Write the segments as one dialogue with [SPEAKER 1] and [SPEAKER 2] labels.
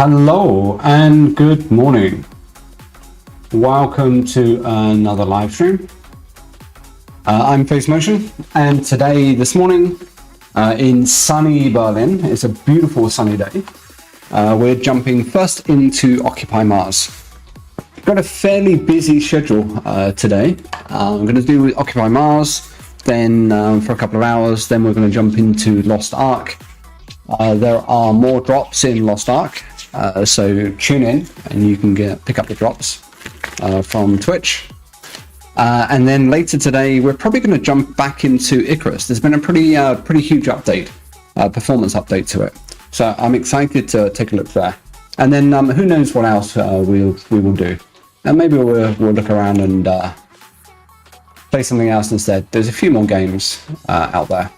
[SPEAKER 1] Hello and good morning. Welcome to another live stream. I'm Face Motion, and this morning, in sunny Berlin, it's a beautiful sunny day. We're jumping first into Occupy Mars. Got a fairly busy schedule today. I'm going to do Occupy Mars, then for a couple of hours, then we're going to jump into Lost Ark. There are more drops in Lost Ark, so tune in and you can pick up the drops from Twitch. And then later today, we're probably going to jump back into Icarus. There's been a pretty huge update, performance update to it. So I'm excited to take a look there. And then who knows what else we will do. And maybe we'll look around and play something else instead. There's a few more games out there.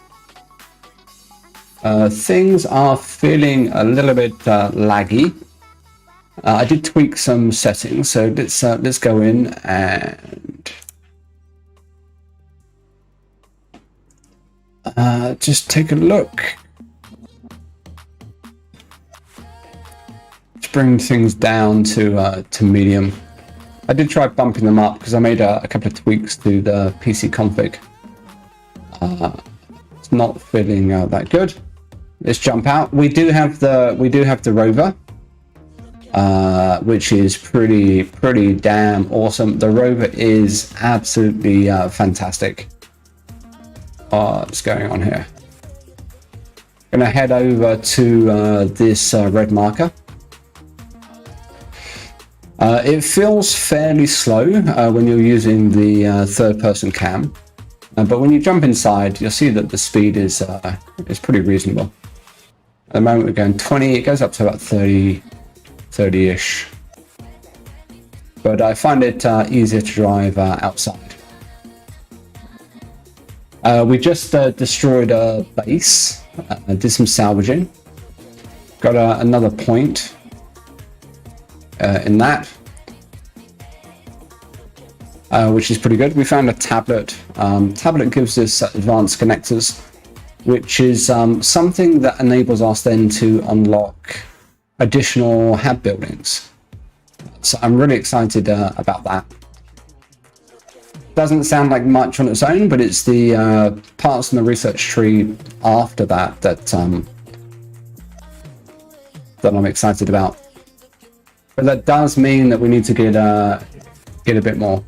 [SPEAKER 1] Things are feeling a little bit laggy. I did tweak some settings, so let's go in and just take a look. Let's bring things down to medium. I did try bumping them up because I made a couple of tweaks to the PC config. It's not feeling that good. Let's jump out. We do have the Rover, which is pretty damn awesome. The Rover is absolutely fantastic. What's going on here? Gonna head over to this red marker. It feels fairly slow when you're using the third-person cam, but when you jump inside, you'll see that the speed is pretty reasonable. At the moment we're going 20, it goes up to about 30-ish. But I find it easier to drive outside. We just destroyed a base, did some salvaging. Got another point in that, which is pretty good. We found a tablet. Tablet gives us advanced connectors, which is something that enables us then to unlock additional hab buildings. So I'm really excited about that. Doesn't sound like much on its own, but it's the parts in the research tree after that I'm excited about. But that does mean that we need to get a bit more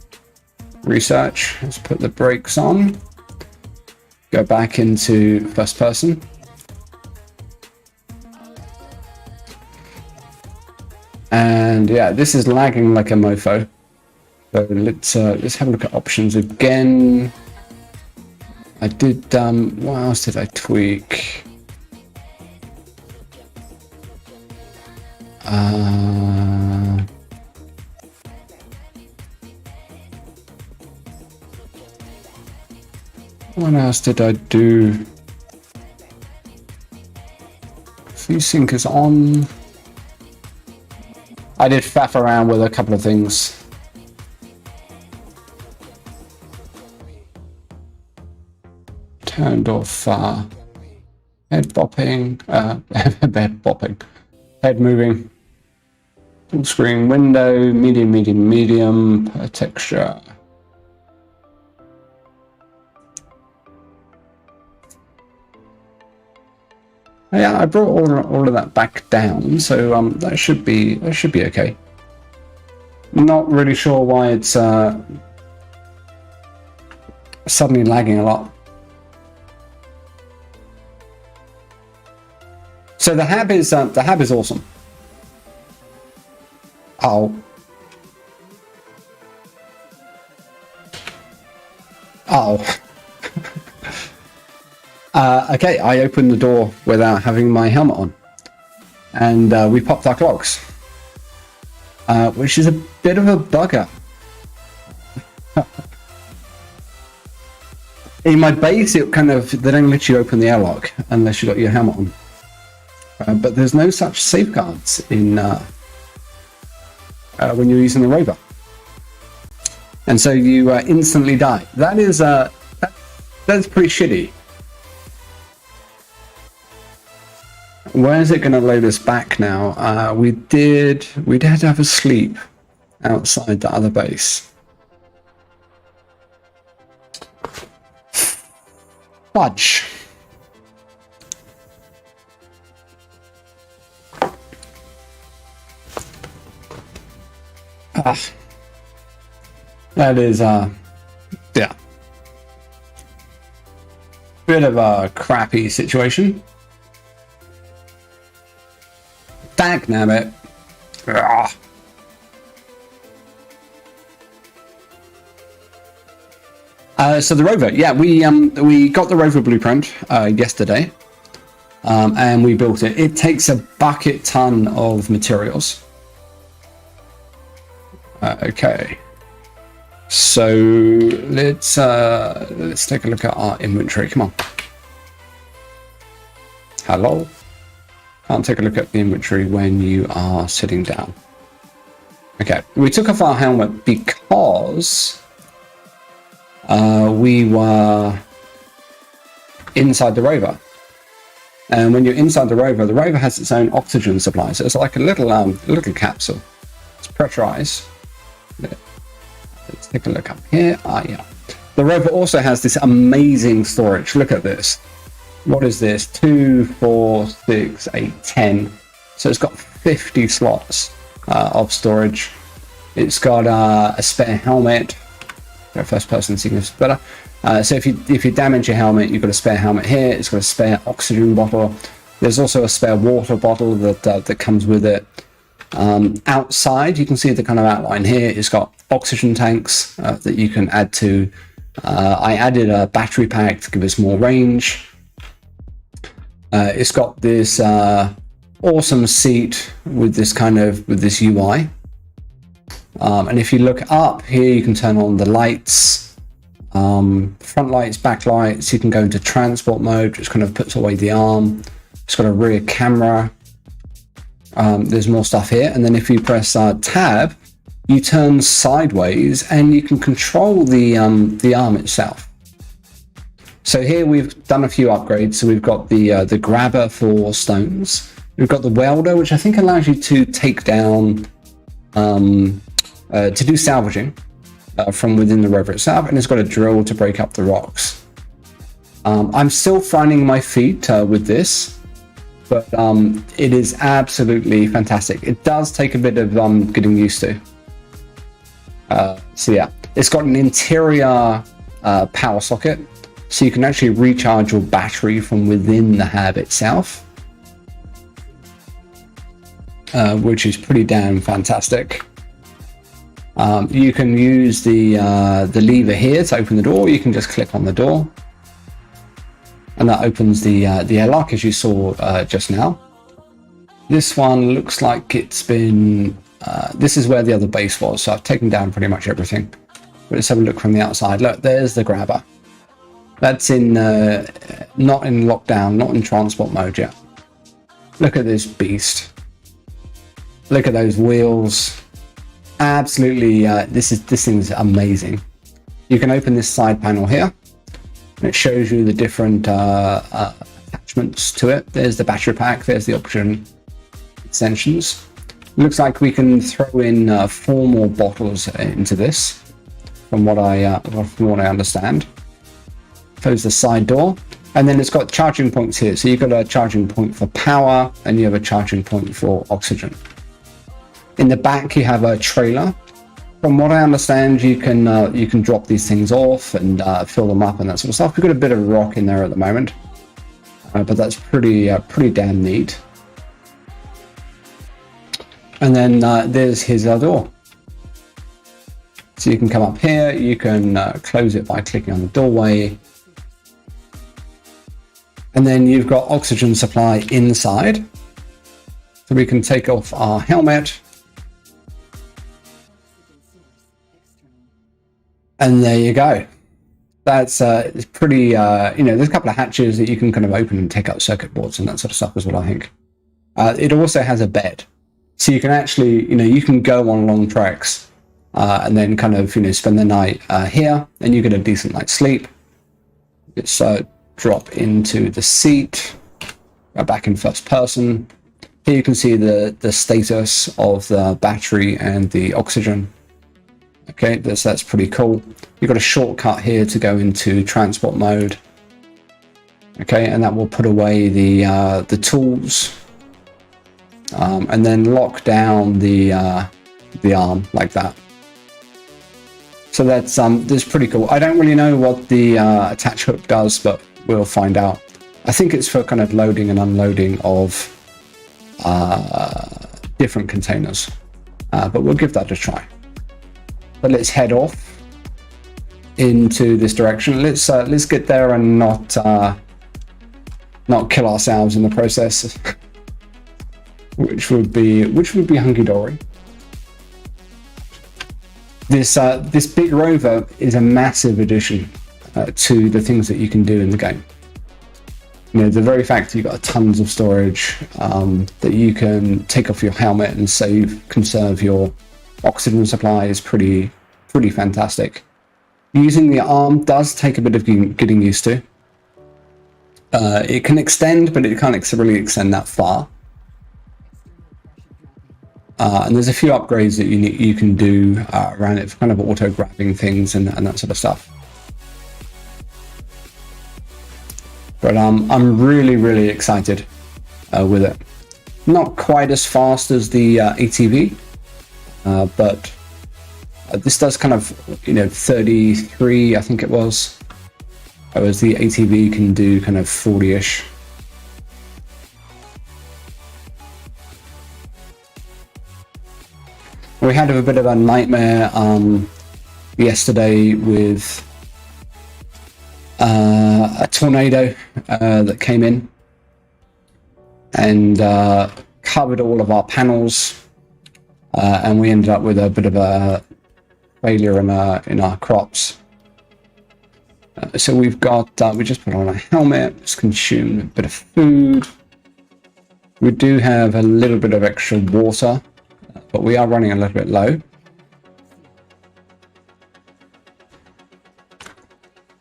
[SPEAKER 1] research. Let's put the brakes on. Go back into first person. And yeah, this is lagging like a mofo. So let's have a look at options again. I did what else did I tweak? What else did I do? VSync is on. I did faff around with a couple of things. Turned off head bopping, head moving, full screen window, medium per texture. Yeah, I brought all of that back down, so that should be okay. Not really sure why it's suddenly lagging a lot. So the hab is awesome. Oh. Okay, I opened the door without having my helmet on, and we popped our clocks, which is a bit of a bugger. In my base, they don't let you open the airlock unless you got your helmet on, but there's no such safeguards in when you're using the Rover, and so you instantly die. That's pretty shitty. where's it going to load us back now? We did have a sleep outside the other base. Fudge. That is, yeah. Bit of a crappy situation. Dagnabbit. So the Rover, yeah, we got the Rover blueprint yesterday, and we built it. It takes a bucket ton of materials. Okay, so let's take a look at our inventory. Come on. Hello. Can't take a look at the inventory when you are sitting down. Okay, we took off our helmet because we were inside the Rover. And when you're inside the Rover has its own oxygen supply. So it's like a little capsule. It's pressurized. Let's take a look up here. Yeah. The Rover also has this amazing storage. Look at this. What is this? 2, 4, 6, 8, 10. So it's got 50 slots of storage. It's got a spare helmet. First person seeing this better. So if you damage your helmet, you've got a spare helmet here. It's got a spare oxygen bottle. There's also a spare water bottle that comes with it. Outside, you can see the kind of outline here. It's got oxygen tanks that you can add to. I added a battery pack to give us more range. It's got this awesome seat with this UI. And if you look up here, you can turn on the lights, front lights, back lights. You can go into transport mode, which kind of puts away the arm. It's got a rear camera. There's more stuff here. And then if you press tab, you turn sideways and you can control the arm itself. So here we've done a few upgrades. So we've got the grabber for stones. We've got the welder, which I think allows you to take down, to do salvaging from within the Rover itself. And it's got a drill to break up the rocks. I'm still finding my feet with this. But it is absolutely fantastic. It does take a bit of getting used to. So yeah, it's got an interior power socket, so you can actually recharge your battery from within the hab itself, which is pretty damn fantastic. You can use the lever here to open the door. You can just click on the door. And that opens the airlock, as you saw just now. This one looks like it's been... this is where the other base was, so I've taken down pretty much everything. But let's have a look from the outside. Look, there's the grabber. That's in not in lockdown, not in transport mode yet. Look at this beast. Look at those wheels. Absolutely, this thing's amazing. You can open this side panel here. And it shows you the different attachments to it. There's the battery pack, there's the oxygen extensions. Looks like we can throw in 4 more bottles into this, from what I understand. Close the side door, and then it's got charging points here. So you've got a charging point for power, and you have a charging point for oxygen. In the back, you have a trailer. From what I understand, you can drop these things off and fill them up and that sort of stuff. We've got a bit of rock in there at the moment, but that's pretty damn neat. And then there's his door. So you can come up here. You can close it by clicking on the doorway, and then you've got oxygen supply inside. So we can take off our helmet. And there you go. That's it's pretty, there's a couple of hatches that you can kind of open and take out circuit boards and that sort of stuff as well, I think. It also has a bed. So you can actually, you can go on long treks and then kind of, spend the night here, and you get a decent night's sleep. Let's drop into the seat. back in first person. Here you can see the status of the battery and the oxygen. Okay, that's pretty cool. You've got a shortcut here to go into transport mode. Okay, and that will put away the tools, and then lock down the arm like that. So that's pretty cool. I don't really know what the attach hook does, but we'll find out. I think it's for kind of loading and unloading of different containers, but we'll give that a try. But let's head off into this direction. Let's get there and not kill ourselves in the process, which would be hunky-dory. This big rover is a massive addition to the things that you can do in the game. You know, the very fact that you've got tons of storage, that you can take off your helmet and conserve your oxygen supply is pretty fantastic. Using the arm does take a bit of getting used to. It can extend, but it can't really extend that far. And there's a few upgrades that you can do around it for kind of auto grabbing things and that sort of stuff. But I'm really excited with it. Not quite as fast as the ATV, but this does kind of, 33, I think it was. Whereas the ATV can do kind of 40-ish. We had a bit of a nightmare yesterday with a tornado that came in and covered all of our panels, and we ended up with a bit of a failure in our crops. So we've got we just put on a helmet, just consumed a bit of food. We do have a little bit of extra water, but we are running a little bit low.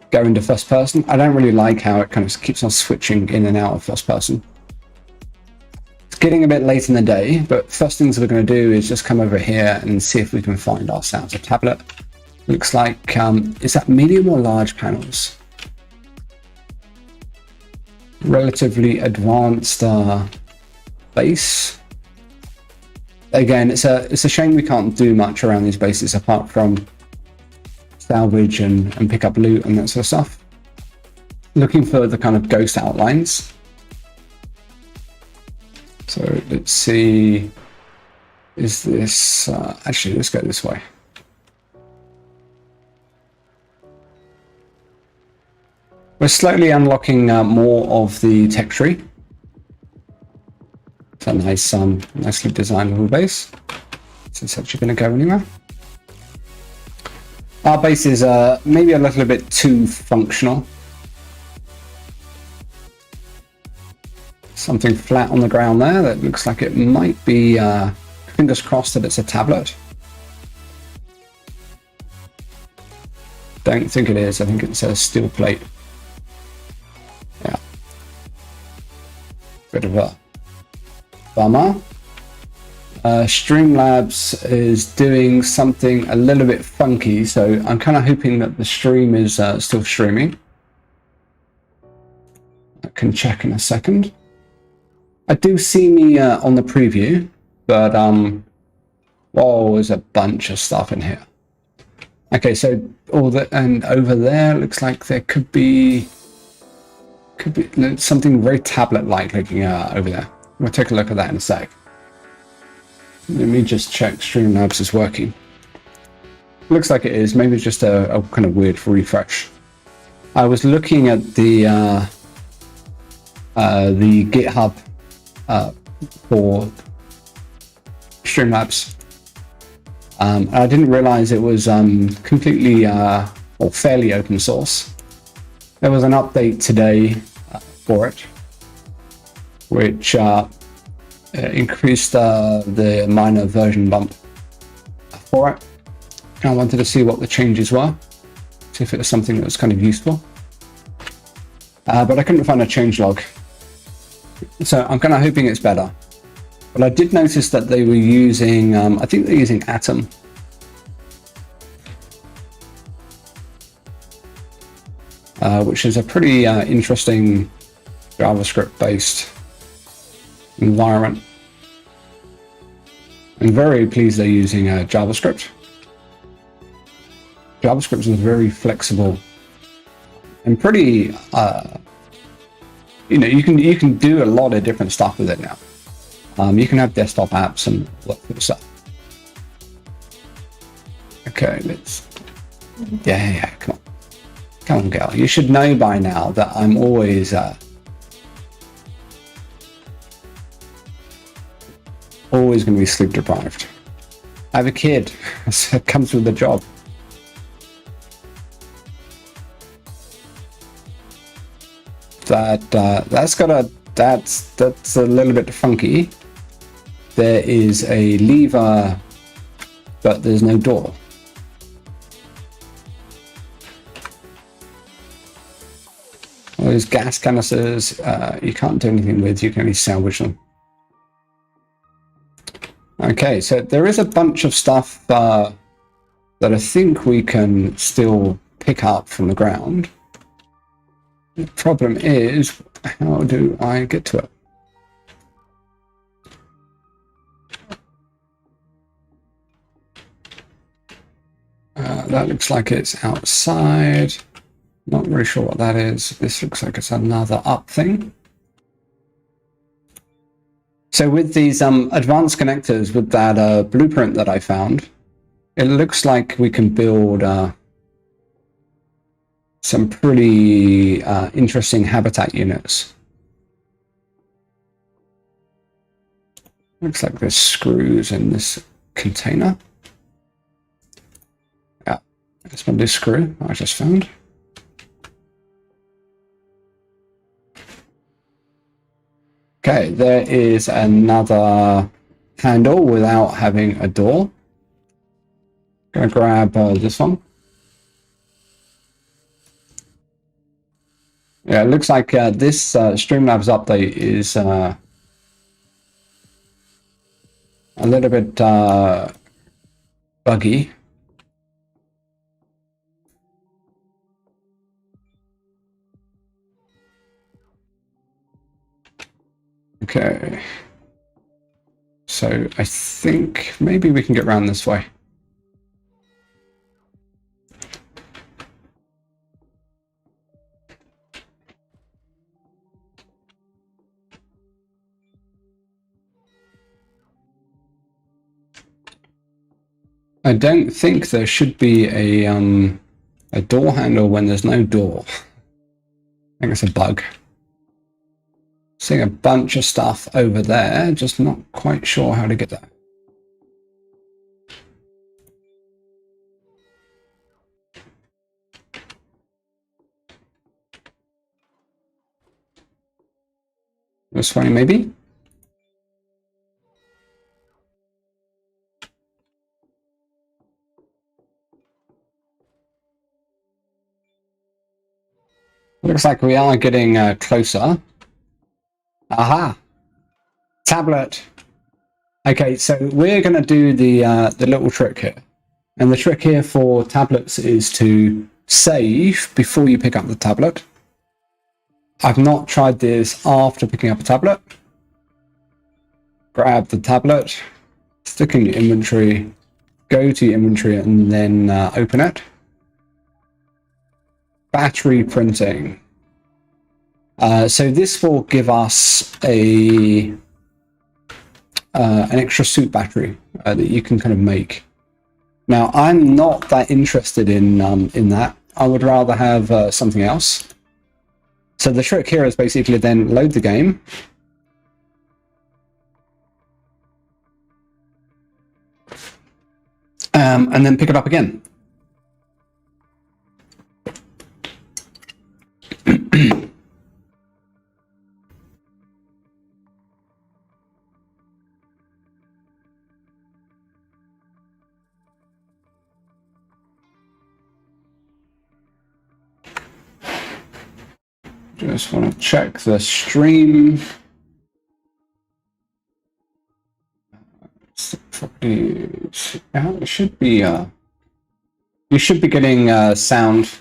[SPEAKER 1] Go into first person. I don't really like how it kind of keeps on switching in and out of first person. It's getting a bit late in the day, but first things we're going to do is just come over here and see if we can find ourselves a tablet. Looks like, is that medium or large panels? Relatively advanced base. Again, it's a shame we can't do much around these bases apart from salvage and pick up loot and that sort of stuff. Looking for the kind of ghost outlines. So let's see, is this, actually let's go this way. We're slowly unlocking more of the tech tree. It's a nice, nicely designed little base. So it's actually going to go anywhere. Our base is maybe a little bit too functional. Something flat on the ground there that looks like it might be, fingers crossed that it's a tablet. Don't think it is. I think it's a steel plate. Yeah. Bit of a bummer. Streamlabs is doing something a little bit funky, so I'm kind of hoping that the stream is still streaming. I can check in a second. I do see me on the preview, but whoa, there's a bunch of stuff in here. Okay, so all that, and over there looks like there could be something very tablet-like looking over there. We'll take a look at that in a sec. Let me just check Streamlabs is working. Looks like it is. Maybe it's just a kind of weird refresh. I was looking at the GitHub for Streamlabs. I didn't realize it was completely or fairly open source. There was an update today for it, which increased the minor version bump for it. And I wanted to see what the changes were, see if it was something that was kind of useful. But I couldn't find a changelog. So I'm kind of hoping it's better. But I did notice that they were using, I think they're using Atom. Which is a pretty interesting JavaScript-based environment. I'm very pleased they're using JavaScript. JavaScript is very flexible and pretty, you can do a lot of different stuff with it now. You can have desktop apps and all that sort of stuff. Okay, let's. Yeah, come on, girl. You should know by now that I'm always going to be sleep deprived. I have a kid, so it comes with the job. That's a little bit funky. There is a lever, but there's no door. Well, those gas canisters, you can't do anything with, you can only salvage them. Okay, so there is a bunch of stuff that I think we can still pick up from the ground. The problem is, how do I get to it? That looks like it's outside. Not really sure what that is. This looks like it's another up thing. So with these advanced connectors, with that blueprint that I found, it looks like we can build some pretty interesting habitat units. Looks like there's screws in this container. Yeah, that's one this screw I just found. Okay, there is another handle without having a door. Gonna grab this one. Yeah, it looks like this Streamlabs update is a little bit buggy. Okay. So I think maybe we can get around this way. I don't think there should be a door handle when there's no door. I think it's a bug. Seeing a bunch of stuff over there, just not quite sure how to get there. This way, maybe? Looks like we are getting closer. Aha! Tablet! Okay, so we're going to do the little trick here. And the trick here for tablets is to save before you pick up the tablet. I've not tried this after picking up a tablet. Grab the tablet, stick in your inventory, go to your inventory and then open it. Battery printing. So this will give us an extra suit battery that you can kind of make. Now, I'm not that interested in that. I would rather have something else. So the trick here is basically then load the game. And then pick it up again. Just want to check the stream. it should be, you should be getting sound.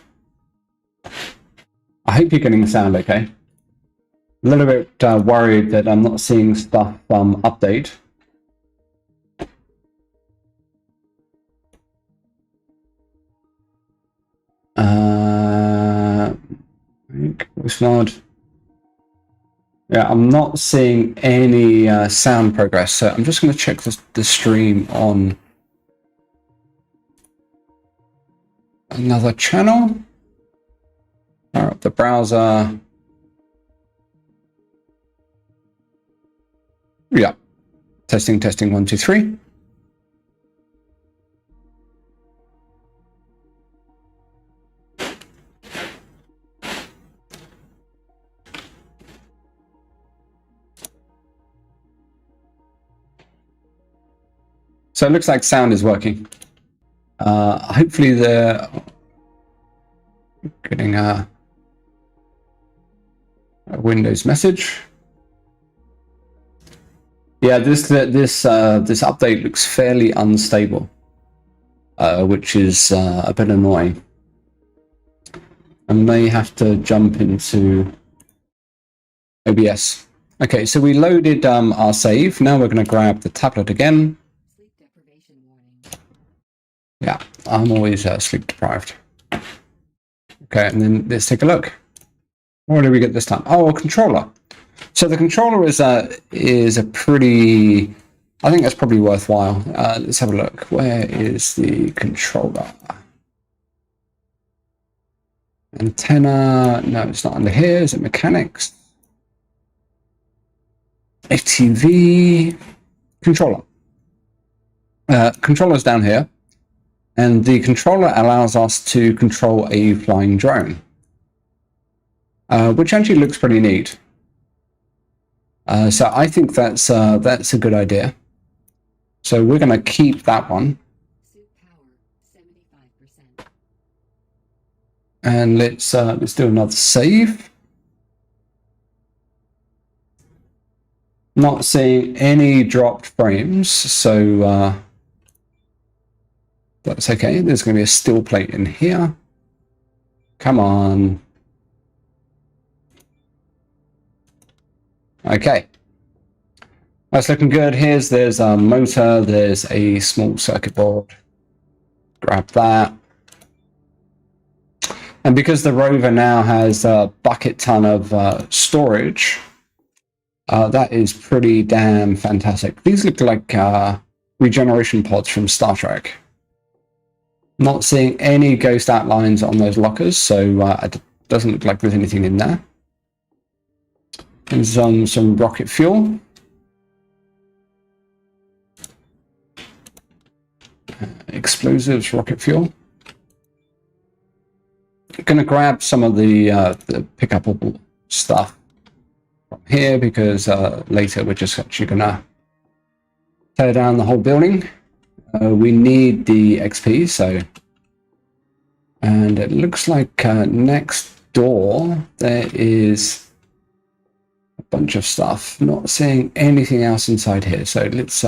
[SPEAKER 1] I hope you're getting sound okay. A little bit worried that I'm not seeing stuff update. It's not. Yeah, I'm not seeing any sound progress, so I'm just going to check the stream on another channel. Fire up the browser. Yeah, testing, 1, 2, 3. So it looks like sound is working. Hopefully they're getting a Windows message. Yeah, this update looks fairly unstable, which is a bit annoying. I may have to jump into OBS. Okay, so we loaded our save. Now we're going to grab the tablet again. Yeah, I'm always sleep deprived. Okay, and then let's take a look. What do we get this time? Oh, a controller. So the controller is a pretty. I think that's probably worthwhile. Let's have a look. Where is the controller? Antenna. No, it's not under here. Is it mechanics? FTV. Controller. Controller's down here. And the controller allows us to control a flying drone, which actually looks pretty neat. So I think that's a good idea. So we're going to keep that one. And let's do another save. Not seeing any dropped frames, so that's okay. There's going to be a still plate in here. Come on. Okay. That's looking good. There's a motor. There's a small circuit board. Grab that. And because the Rover now has a bucket ton of storage, that is pretty damn fantastic. These look like regeneration pods from Star Trek. Not seeing any ghost outlines on those lockers, so it doesn't look like there's anything in there. And some rocket fuel. Explosives, rocket fuel. I'm going to grab some of the pickupable stuff from here because later we're just actually going to tear down the whole building. We need the XP, so. And it looks like next door there is a bunch of stuff. Not seeing anything else inside here, so let's.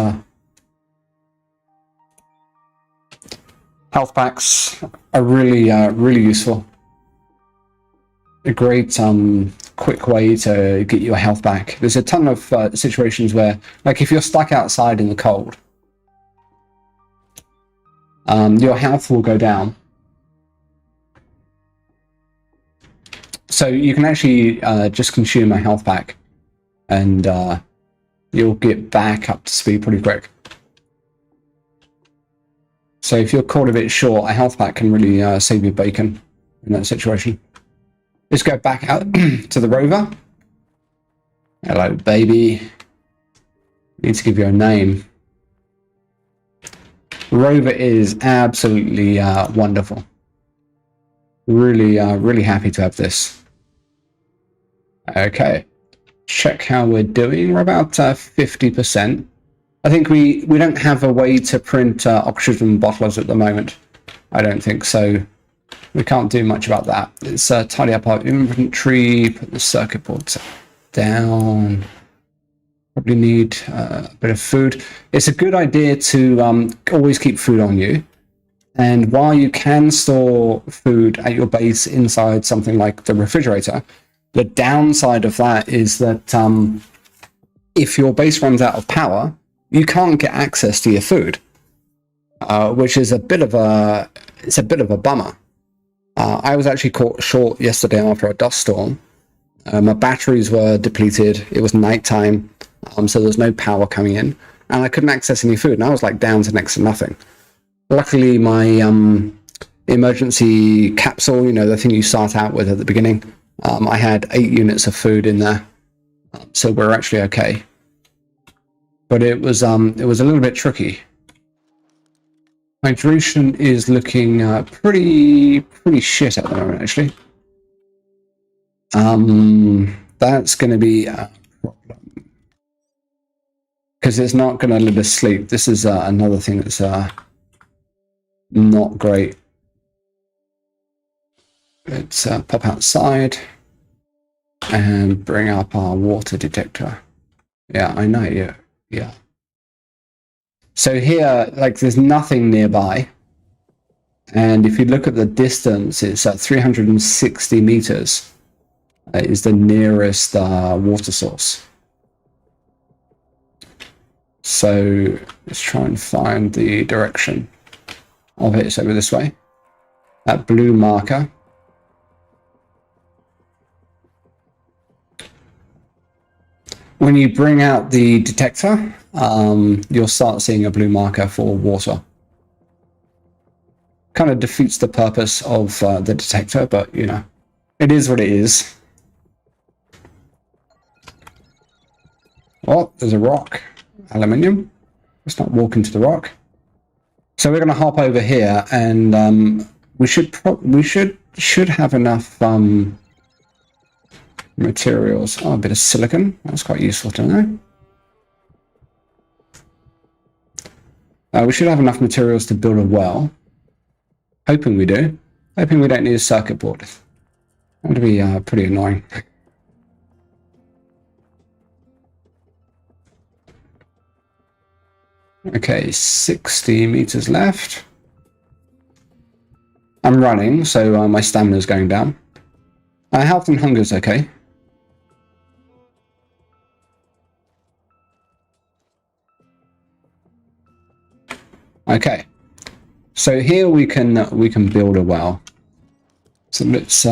[SPEAKER 1] Health packs are really useful. A great quick way to get your health back. There's a ton of situations where, like, if you're stuck outside in the cold, your health will go down. So you can actually just consume a health pack, and you'll get back up to speed pretty quick. So if you're caught a bit short, a health pack can really save you bacon in that situation. Let's go back out to the Rover. Hello, baby. Need to give you a name. Rover is absolutely wonderful. Really happy to have this. Okay, check how we're doing. We're about 50%. I think we don't have a way to print oxygen bottlers at the moment. I don't think so. We can't do much about that. Let's tidy up our inventory, put the circuit boards down. Probably need a bit of food. It's a good idea to always keep food on you. And while you can store food at your base inside something like the refrigerator, the downside of that is that if your base runs out of power, you can't get access to your food, which is a bit of a bummer. I was actually caught short yesterday after a dust storm. My batteries were depleted. It was nighttime, so there was no power coming in, and I couldn't access any food. And I was like down to next to nothing. Luckily, my emergency capsule, the thing you start out with at the beginning, I had 8 units of food in there, so we're actually okay. But it was a little bit tricky. Hydration is looking pretty shit at the moment, actually. That's going to be a problem because it's not going to let us sleep. This is another thing that's not great. Let's pop outside and bring up our water detector. Yeah, I know. Yeah. So here, there's nothing nearby. And if you look at the distance, it's at 360 meters is the nearest water source. So let's try and find the direction of it. It's over this way. That blue marker. When you bring out the detector, you'll start seeing a blue marker for water. Kind of defeats the purpose of the detector, but it is what it is. Oh, there's a rock. Aluminium. Let's not walk into the rock. So we're going to hop over here, and we should have enough materials. Oh, a bit of silicon. That's quite useful to know. We should have enough materials to build a well. Hoping we do. Hoping we don't need a circuit board. That would be pretty annoying. Okay, 60 meters left. I'm running, so my stamina is going down. Health and hunger is okay. Okay, so here we can build a well. So let's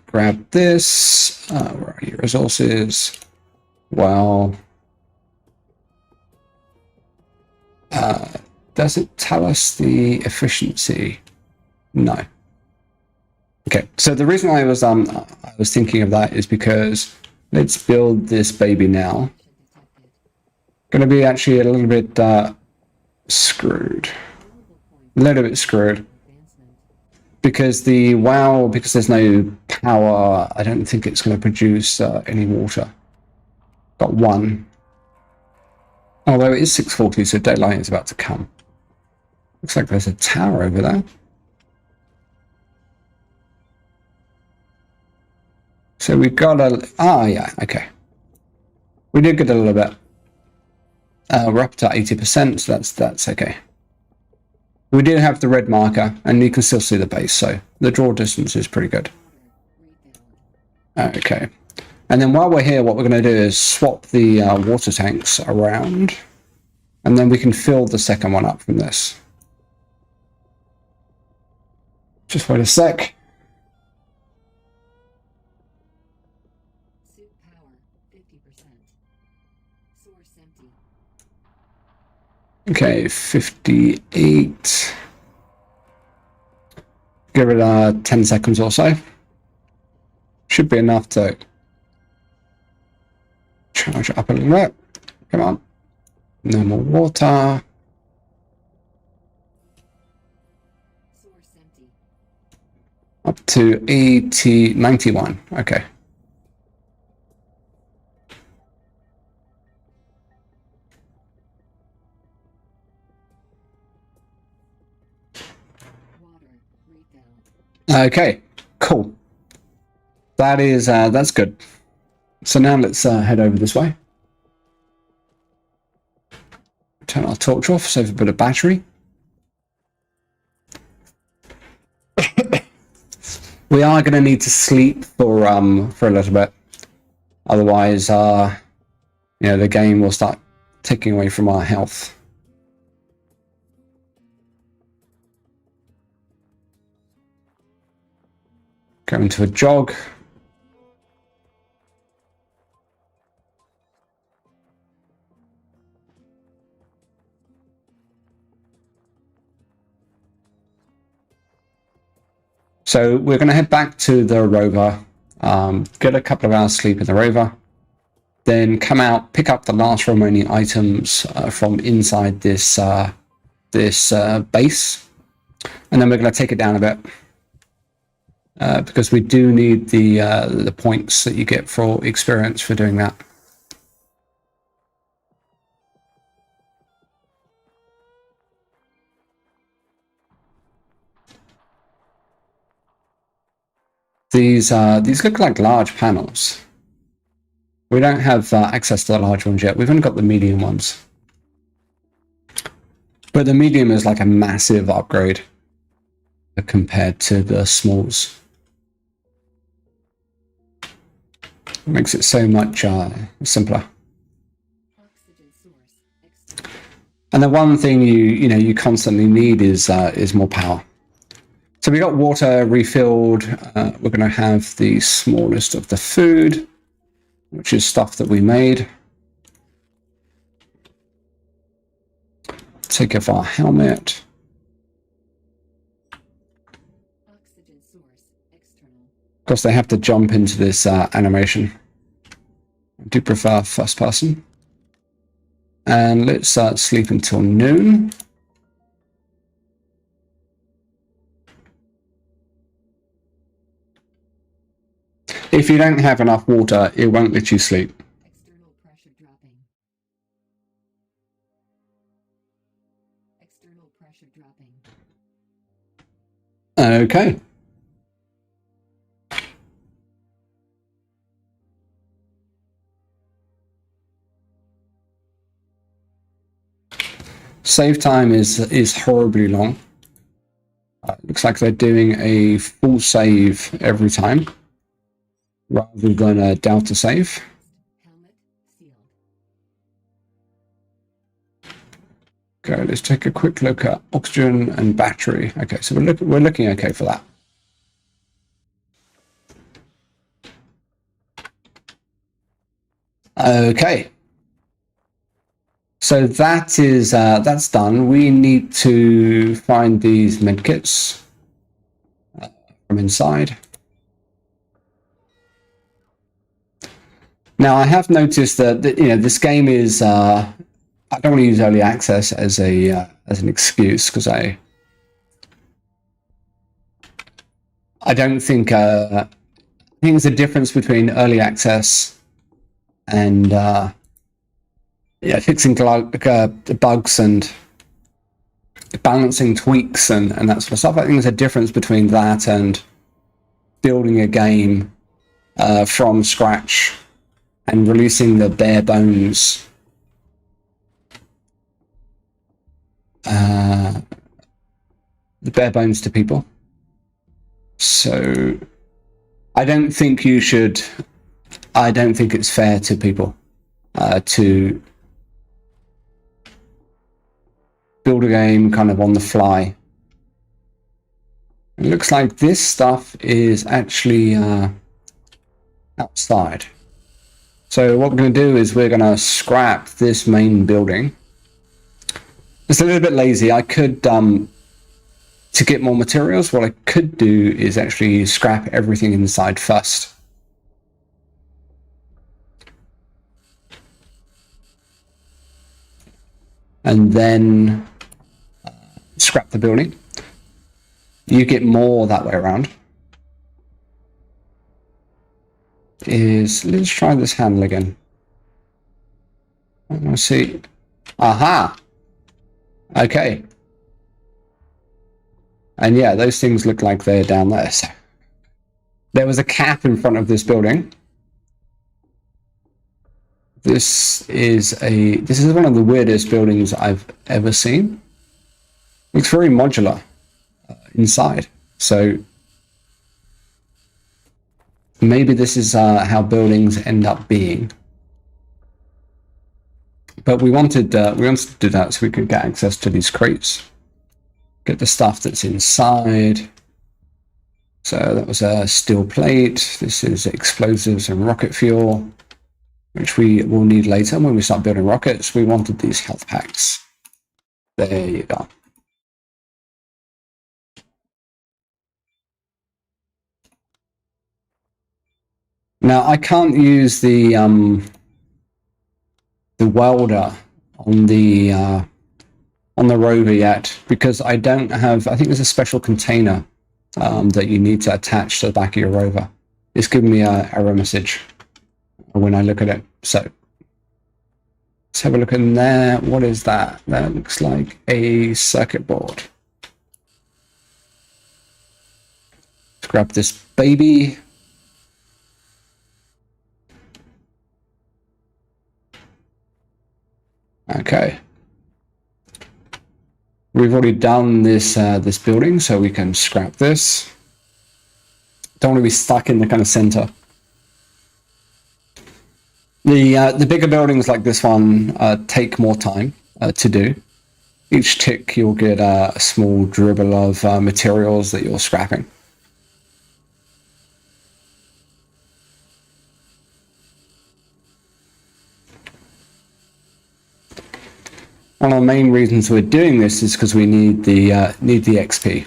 [SPEAKER 1] grab this. Where are your resources? Well, does it tell us the efficiency? No. Okay, so the reason I was thinking of that is because let's build this baby now. Going to be actually a little bit screwed. A little bit screwed. Because because there's no power, I don't think it's going to produce any water. Got 1. Although it is 6:40, so daylight is about to come. Looks like there's a tower over there. So we've got yeah, okay. We did get a little bit. We're up to 80%, so that's okay. We did have the red marker, and you can still see the base, so the draw distance is pretty good. Okay. And then while we're here, what we're going to do is swap the water tanks around, and then we can fill the second one up from this. Just wait a sec. Okay, 58. Give it 10 seconds or so. Should be enough to charge it up a little bit. Come on. No more water. Up to 91. Okay. Okay, cool. That is that's good. So now let's head over this way. turn our torch off, save a bit of battery. We are going to need to sleep for a little bit. Otherwise, the game will start taking away from our health. Go into a jog. So we're going to head back to the Rover, get a couple of hours sleep in the Rover, then come out, pick up the last remaining items from inside this base, and then we're going to take it down a bit because we do need the points that you get for experience for doing that. These look like large panels. We don't have access to the large ones yet. We've only got the medium ones. But the medium is like a massive upgrade compared to the smalls. It makes it so much simpler. And the one thing you constantly need is more power. So we got water refilled. We're going to have the smallest of the food, which is stuff that we made. Take off our helmet. Of course, they have to jump into this animation. I do prefer first person. And let's sleep until noon. If you don't have enough water, it won't let you sleep.
[SPEAKER 2] External pressure dropping. External pressure dropping.
[SPEAKER 1] Okay. Save time is horribly long. Looks like they're doing a full save every time, rather than a delta save.
[SPEAKER 2] Helmet sealed.
[SPEAKER 1] Okay, let's take a quick look at oxygen and battery. Okay, so we're looking okay for that. Okay. So that's done. We need to find these medkits from inside. Now I have noticed that this game is. I don't want to use early access as an excuse because I don't think I think there's a difference between early access and fixing bugs and balancing tweaks and that sort of stuff. I think there's a difference between that and building a game from scratch and releasing the bare bones to people. So I don't think it's fair to people to build a game kind of on the fly. It looks like this stuff is actually outside. So what we're going to do is we're going to scrap this main building. It's a little bit lazy. I could, to get more materials, what I could do is actually scrap everything inside first. And then scrap the building. You get more that way around. Let's try this handle again. Let's see. Aha! Okay. And yeah, those things look like they're down there. So there was a cap in front of this building. This is one of the weirdest buildings I've ever seen. It's very modular inside, so maybe this is how buildings end up being. But we wanted to do that so we could get access to these crates, get the stuff that's inside. So that was a steel plate. This is explosives and rocket fuel, which we will need later when we start building rockets. We wanted these health packs. There you go. Now I can't use the welder on the Rover yet because I don't have. I think there's a special container that you need to attach to the back of your Rover. It's giving me an error message when I look at it. So let's have a look in there. What is that? That looks like a circuit board. Let's grab this baby. Okay. We've already done this this building, so we can scrap this. Don't want to be stuck in the kind of center. The bigger buildings like this one take more time to do. Each tick you'll get a small dribble of materials that you're scrapping. One of the main reasons we're doing this is because we need the XP.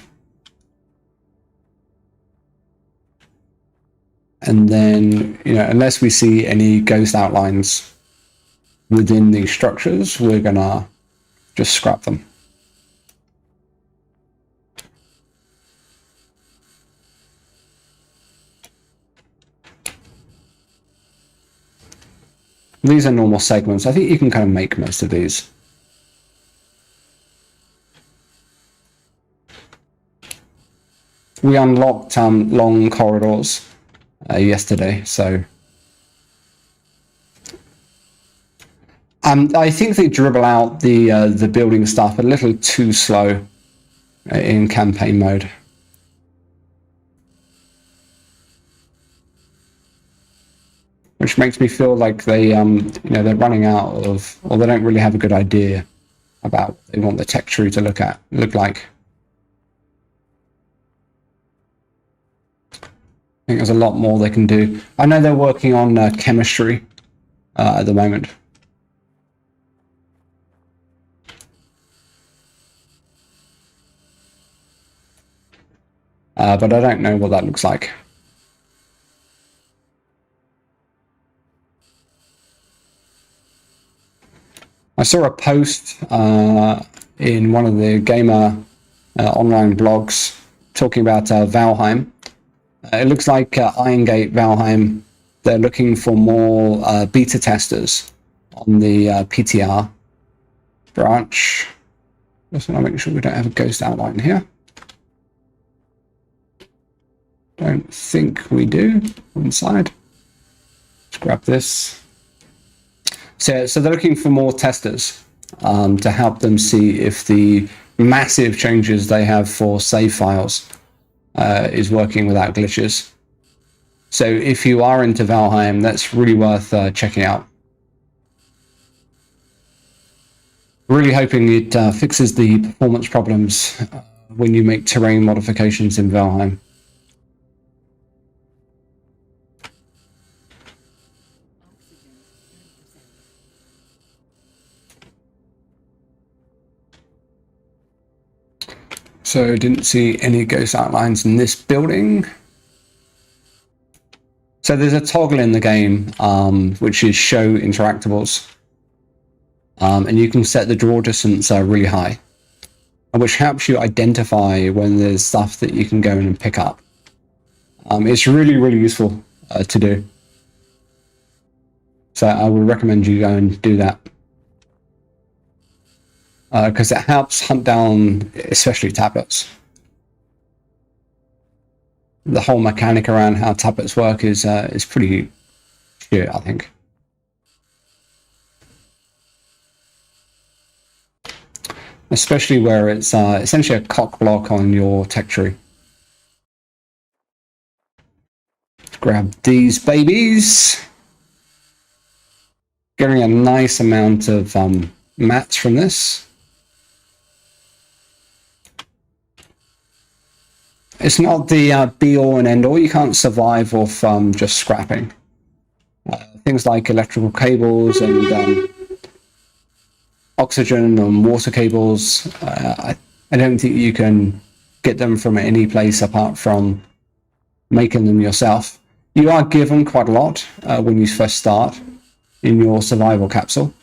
[SPEAKER 1] And then, you know, unless we see any ghost outlines within these structures, we're gonna just scrap them. These are normal segments. I think you can kind of make most of these. We unlocked long corridors yesterday, so I think they dribble out the building stuff a little too slow in campaign mode. Which makes me feel like they you know, they're running out of, or they don't really have a good idea about what they want the tech tree to look like. I think there's a lot more they can do. I know they're working on chemistry at the moment. But I don't know what that looks like. I saw a post in one of the gamer online blogs talking about Valheim. It looks like Irongate Valheim, they're looking for more beta testers on the PTR branch. Just want to make sure we don't have a ghost outline here. Don't think we do. Inside. Let's grab this. So they're looking for more testers to help them see if the massive changes they have for save files is working without glitches. So if you are into Valheim, that's really worth checking out. Really hoping it fixes the performance problems when you make terrain modifications in Valheim. So didn't see any ghost outlines in this building. So there's a toggle in the game, which is show interactables. And you can set the draw distance really high, which helps you identify when there's stuff that you can go in and pick up. It's really, really useful to do. So I would recommend you go and do that. Because it helps hunt down, especially tablets. The whole mechanic around how tablets work is pretty shit, I think. especially where it's essentially a cock block on your tech tree. Grab these babies. Getting a nice amount of mats from this. It's not the be-all and end-all. You can't survive off just scrapping. Things like electrical cables and oxygen and water cables, I don't think you can get them from any place apart from making them yourself. You are given quite a lot when you first start in your survival capsule,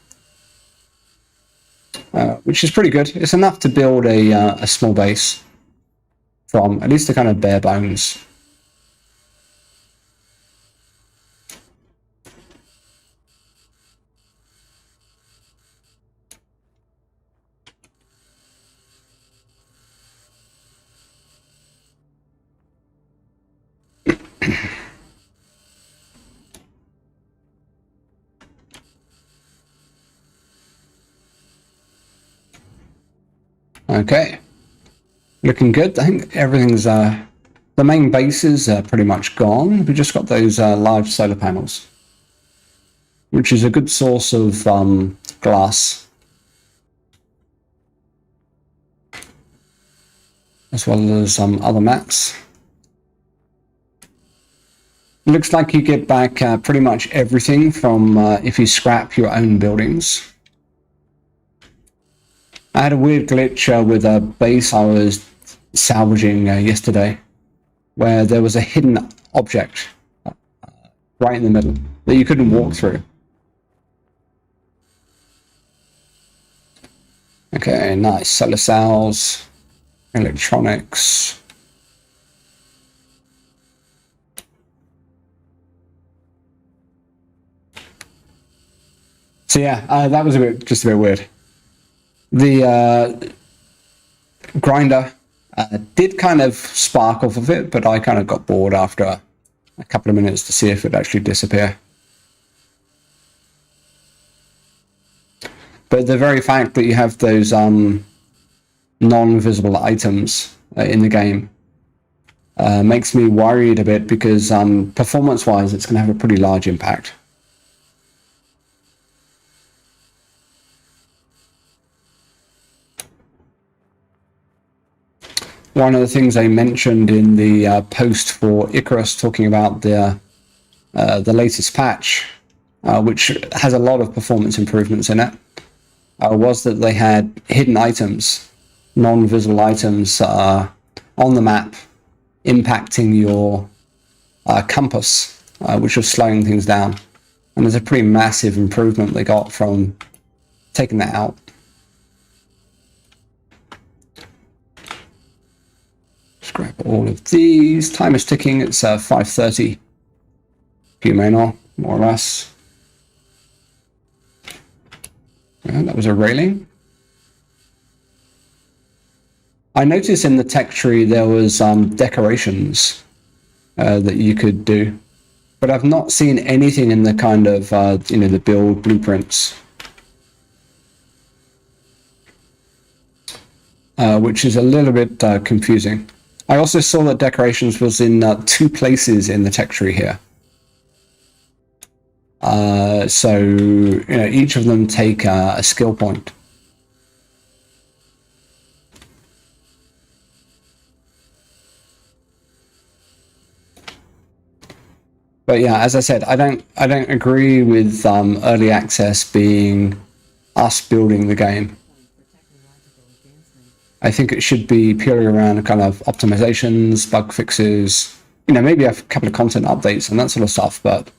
[SPEAKER 1] which is pretty good. It's enough to build a small base from at least the kind of bare bones. Okay, looking good. I think everything's the main bases are pretty much gone. We just got those large solar panels, which is a good source of glass, as well as some other mats. Looks like you get back pretty much everything from if you scrap your own buildings. I had a weird glitch with a base I was salvaging yesterday, where there was a hidden object right in the middle that you couldn't walk through. Okay, nice. Solar cells, electronics. So yeah, that was just a bit weird. The grinder did kind of spark off of it, but I kind of got bored after a couple of minutes to see if it actually disappear. But the very fact that you have those non-visible items in the game makes me worried a bit, because performance-wise it's going to have a pretty large impact. One of the things I mentioned in the post for Icarus, talking about the latest patch, which has a lot of performance improvements in it, was that they had hidden items, non-visible items on the map, impacting your compass, which was slowing things down. And there's a pretty massive improvement they got from taking that out. Grab all of these. Time is ticking. It's 5:30 Pumeno, more or less. And that was a railing. I noticed in the tech tree there was decorations that you could do, but I've not seen anything in the kind of the build blueprints, which is a little bit confusing. I also saw that decorations was in 2 places in the tech tree here. So each of them take a skill point. But yeah, as I said, I don't agree with early access being us building the game. I think it should be purely around kind of optimizations, bug fixes, maybe a couple of content updates and that sort of stuff. But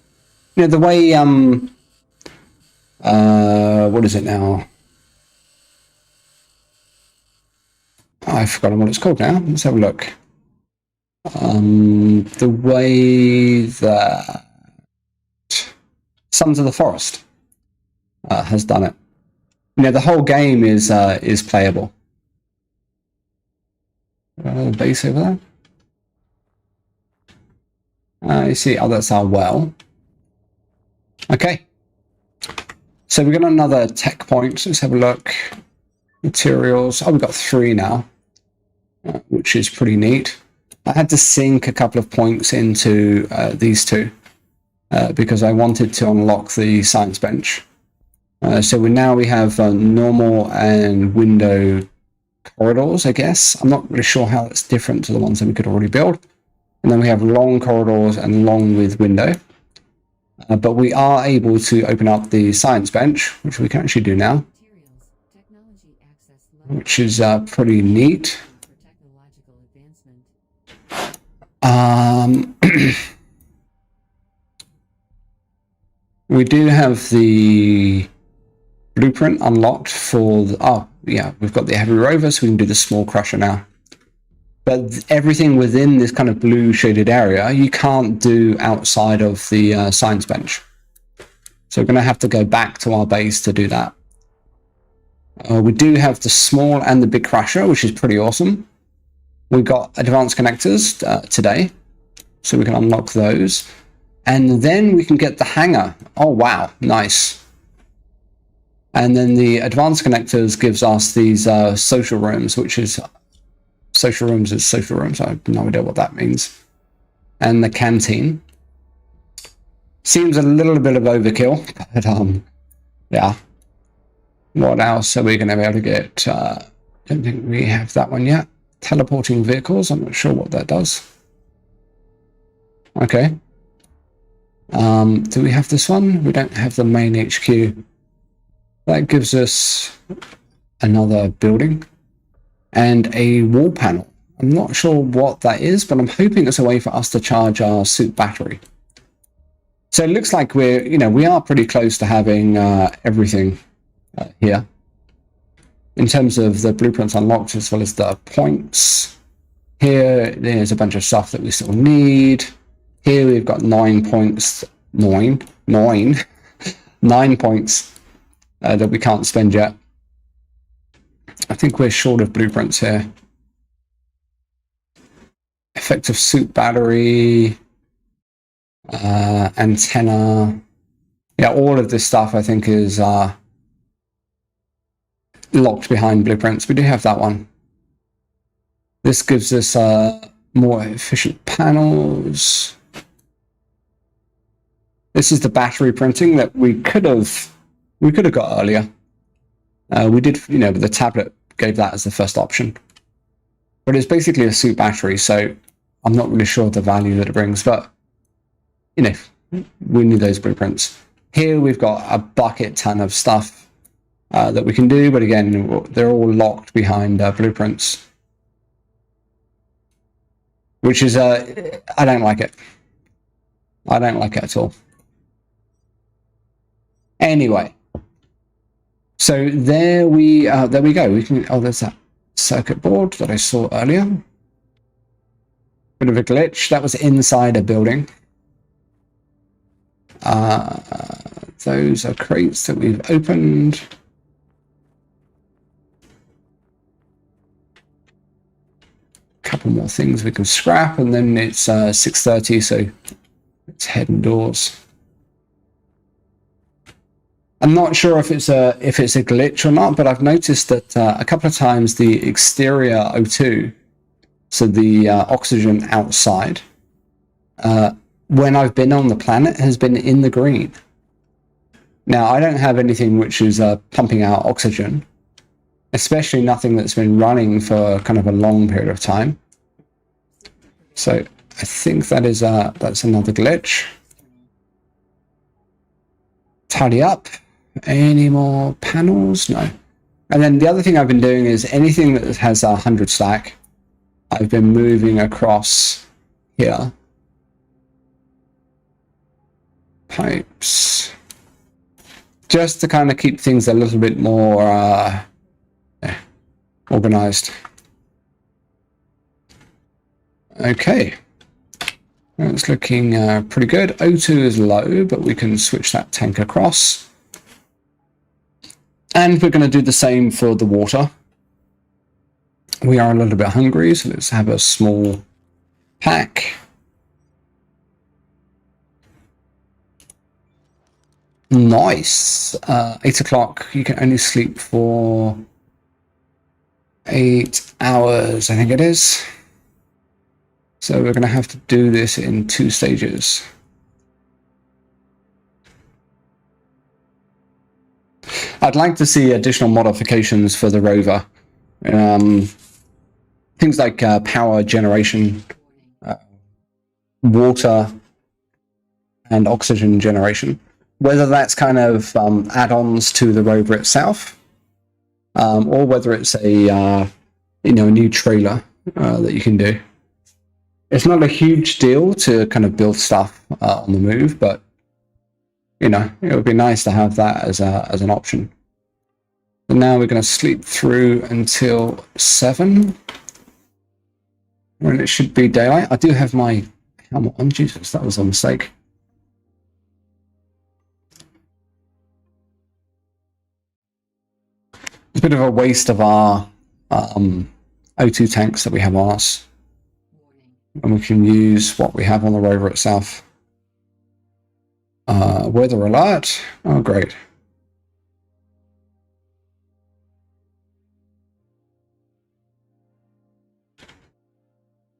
[SPEAKER 1] the way what is it now? I've forgotten what it's called now. Let's have a look. The way that Sons of the Forest has done it. The whole game is playable. The base over there. You see, that's our well. Okay. So we've got another tech point. Let's have a look. Materials. Oh, we've got 3 now, which is pretty neat. I had to sink a couple of points into these 2 because I wanted to unlock the science bench. So now we have normal and window corridors, I guess. I'm not really sure how that's different to the ones that we could already build. And then we have long corridors and long with window. But we are able to open up the science bench, which we can actually do now, which is pretty neat. We do have the blueprint unlocked for the, oh yeah, we've got the heavy rover, so we can do the small crusher now. But everything within this kind of blue shaded area, you can't do outside of the science bench. So we're going to have to go back to our base to do that. We do have the small and the big crusher, which is pretty awesome. We got advanced connectors today, so we can unlock those. And then we can get the hangar. Oh, wow. Nice. And then the advanced connectors gives us these social rooms, which is... Social rooms is social rooms. I have no idea what that means. And the canteen. Seems a little bit of overkill, but yeah. What else are we going to be able to get? Don't think we have that one yet. Teleporting vehicles. I'm not sure what that does. Okay. Do we have this one? We don't have the main HQ. That gives us another building and a wall panel. I'm not sure what that is, but I'm hoping it's a way for us to charge our suit battery. So it looks like we are pretty close to having everything here in terms of the blueprints unlocked as well as the points. Here, there's a bunch of stuff that we still need. Here we've got 9 points, 9 points that we can't spend yet. I think we're short of blueprints here. Effective suit battery, antenna. Yeah, all of this stuff I think is locked behind blueprints. We do have that one. This gives us more efficient panels. This is the battery printing that we could have got earlier. We did, the tablet gave that as the first option. But it's basically a suit battery, so I'm not really sure the value that it brings, but, we need those blueprints. Here we've got a bucket ton of stuff that we can do, but again, they're all locked behind blueprints. Which is, I don't like it. I don't like it at all. Anyway. So there we go. We can. Oh, there's that circuit board that I saw earlier. Bit of a glitch. That was inside a building. Those are crates that we've opened. A couple more things we can scrap, and then it's 6:30, so let's head indoors. I'm not sure if it's a glitch or not, but I've noticed that a couple of times the exterior O2, so the oxygen outside, when I've been on the planet, has been in the green. Now, I don't have anything which is pumping out oxygen, especially nothing that's been running for kind of a long period of time. So I think that is that's another glitch. Tidy up. Any more panels? No. And then the other thing I've been doing is anything that has 100 stack, I've been moving across here. Pipes. Just to kind of keep things a little bit more organized. Okay. It's looking pretty good. O2 is low, but we can switch that tank across. And we're going to do the same for the water. We are a little bit hungry, so let's have a small pack. Nice. 8 o'clock. You can only sleep for 8 hours, I think it is. So we're going to have to do this in 2 stages. I'd like to see additional modifications for the rover. Things like power generation, water, and oxygen generation. Whether that's kind of add-ons to the rover itself, or whether it's a new trailer that you can do. It's not a huge deal to kind of build stuff on the move, but it would be nice to have that as an option. So now we're going to sleep through until 7, when it should be daylight. I do have my helmet on. Jesus, that was a mistake. It's a bit of a waste of our O2 tanks that we have on us. And we can use what we have on the rover itself. Weather alert. Oh, great.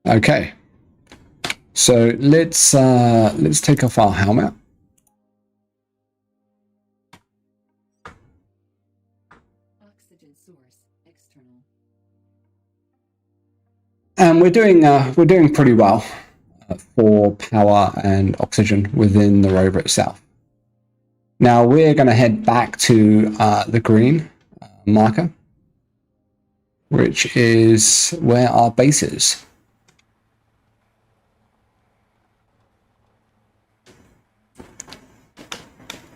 [SPEAKER 1] Okay. So let's take off our helmet.
[SPEAKER 2] Oxygen source external.
[SPEAKER 1] And we're doing pretty well for power and oxygen within the rover itself. Now we're going to head back to the green marker, which is where our base is.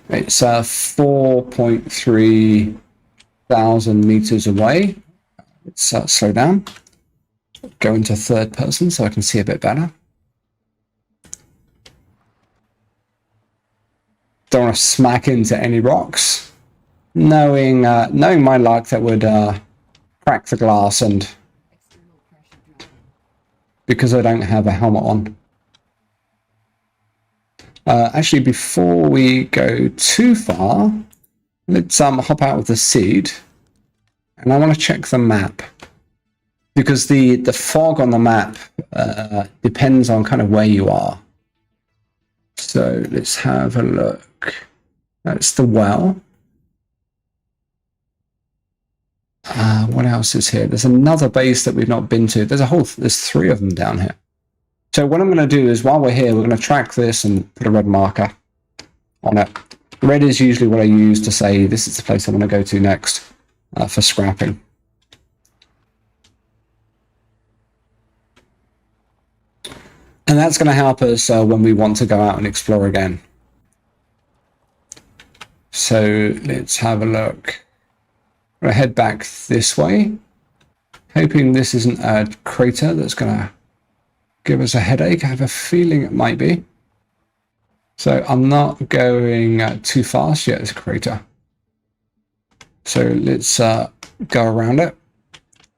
[SPEAKER 1] It's 4.3 thousand meters away. Let's slow down. Go into third person so I can see a bit better. Don't want to smack into any rocks. Knowing my luck, that would crack the glass, and
[SPEAKER 2] External pressure dropping.
[SPEAKER 1] because I don't have a helmet on. Actually, before we go too far, let's hop out of the seed, and I want to check the map, because the fog on the map depends on kind of where you are. So let's have a look. That's the well. What else is here? There's another base that we've not been to. There's 3 of them down here. So what I'm going to do is, while we're here, we're going to track this and put a red marker on it. Red is usually what I use to say this is the place I want to go to next for scrapping. And that's going to help us when we want to go out and explore again. So let's have a look. I'm going to head back this way, hoping this isn't a crater that's going to give us a headache. I have a feeling it might be. So I'm not going too fast yet. It's a crater. So let's go around it.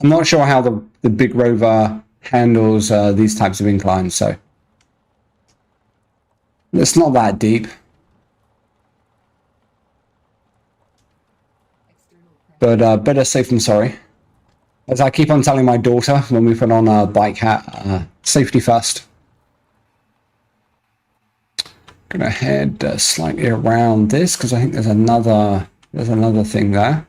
[SPEAKER 1] I'm not sure how the big rover handles these types of inclines, so it's not that deep. But better safe than sorry. As I keep on telling my daughter when we put on a bike hat, safety first. Gonna head slightly around this because I think there's another thing there.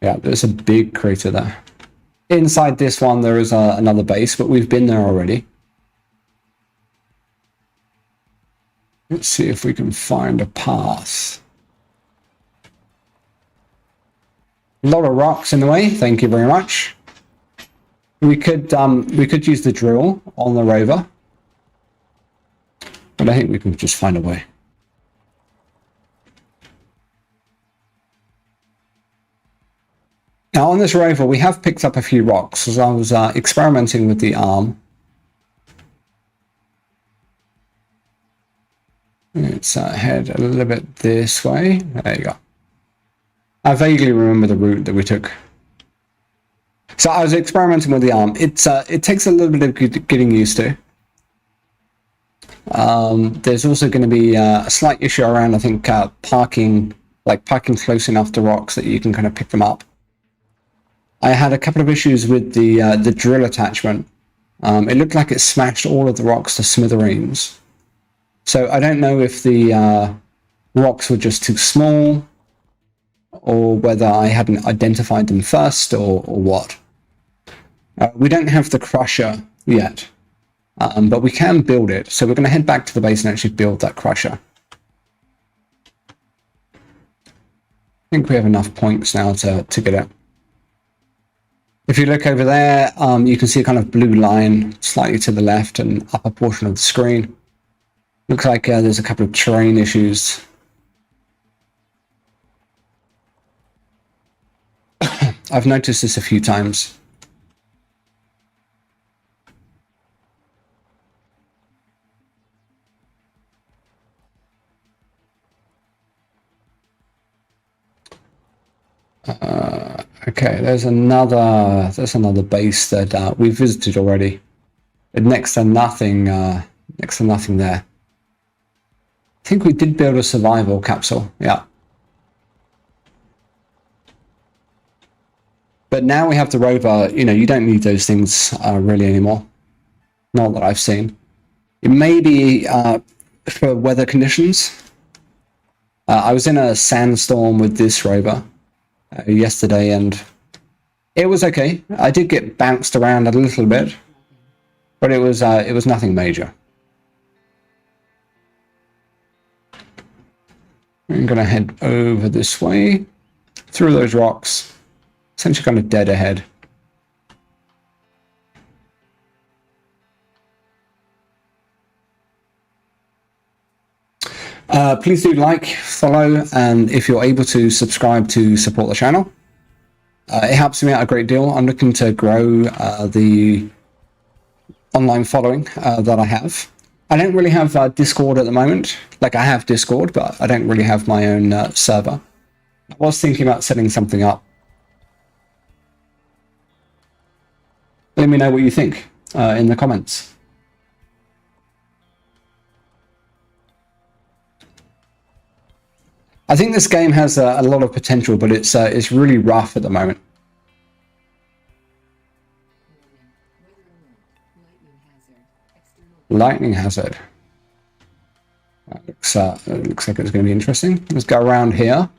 [SPEAKER 1] Yeah, there's a big crater there. Inside this one, there is another base, but we've been there already. Let's see if we can find a path. A lot of rocks in the way. Thank you very much. We could use the drill on the rover, but I think we can just find a way. Now on this rover, we have picked up a few rocks as I was experimenting with the arm. Let's head a little bit this way. There you go. I vaguely remember the route that we took. So I was experimenting with the arm. It takes a little bit of getting used to. There's also going to be a slight issue around, I think, parking close enough to rocks that you can kind of pick them up. I had a couple of issues with the drill attachment. It looked like it smashed all of the rocks to smithereens. So I don't know if the rocks were just too small, or whether I hadn't identified them first, or what. We don't have the crusher yet, but we can build it. So we're going to head back to the base and actually build that crusher. I think we have enough points now to get it. If you look over there, you can see a kind of blue line slightly to the left and upper portion of the screen. Looks like there's a couple of terrain issues. I've noticed this a few times. Okay, there's another base that we visited already. Next to nothing there. I think we did build a survival capsule, yeah. But now we have the rover. You don't need those things really anymore. Not that I've seen. It may be for weather conditions. I was in a sandstorm with this rover yesterday, and it was okay. I did get bounced around a little bit, but it was nothing major. I'm gonna head over this way through those rocks. Essentially kind of dead ahead. Please do like, follow, and if you're able to, subscribe to support the channel. It helps me out a great deal. I'm looking to grow the online following that I have. I don't really have Discord at the moment. Like, I have Discord, but I don't really have my own server. I was thinking about setting something up. Let me know what you think in the comments. I think this game has a lot of potential, but it's really rough at the moment. Lightning hazard. It looks like it's going to be interesting. Let's go around here,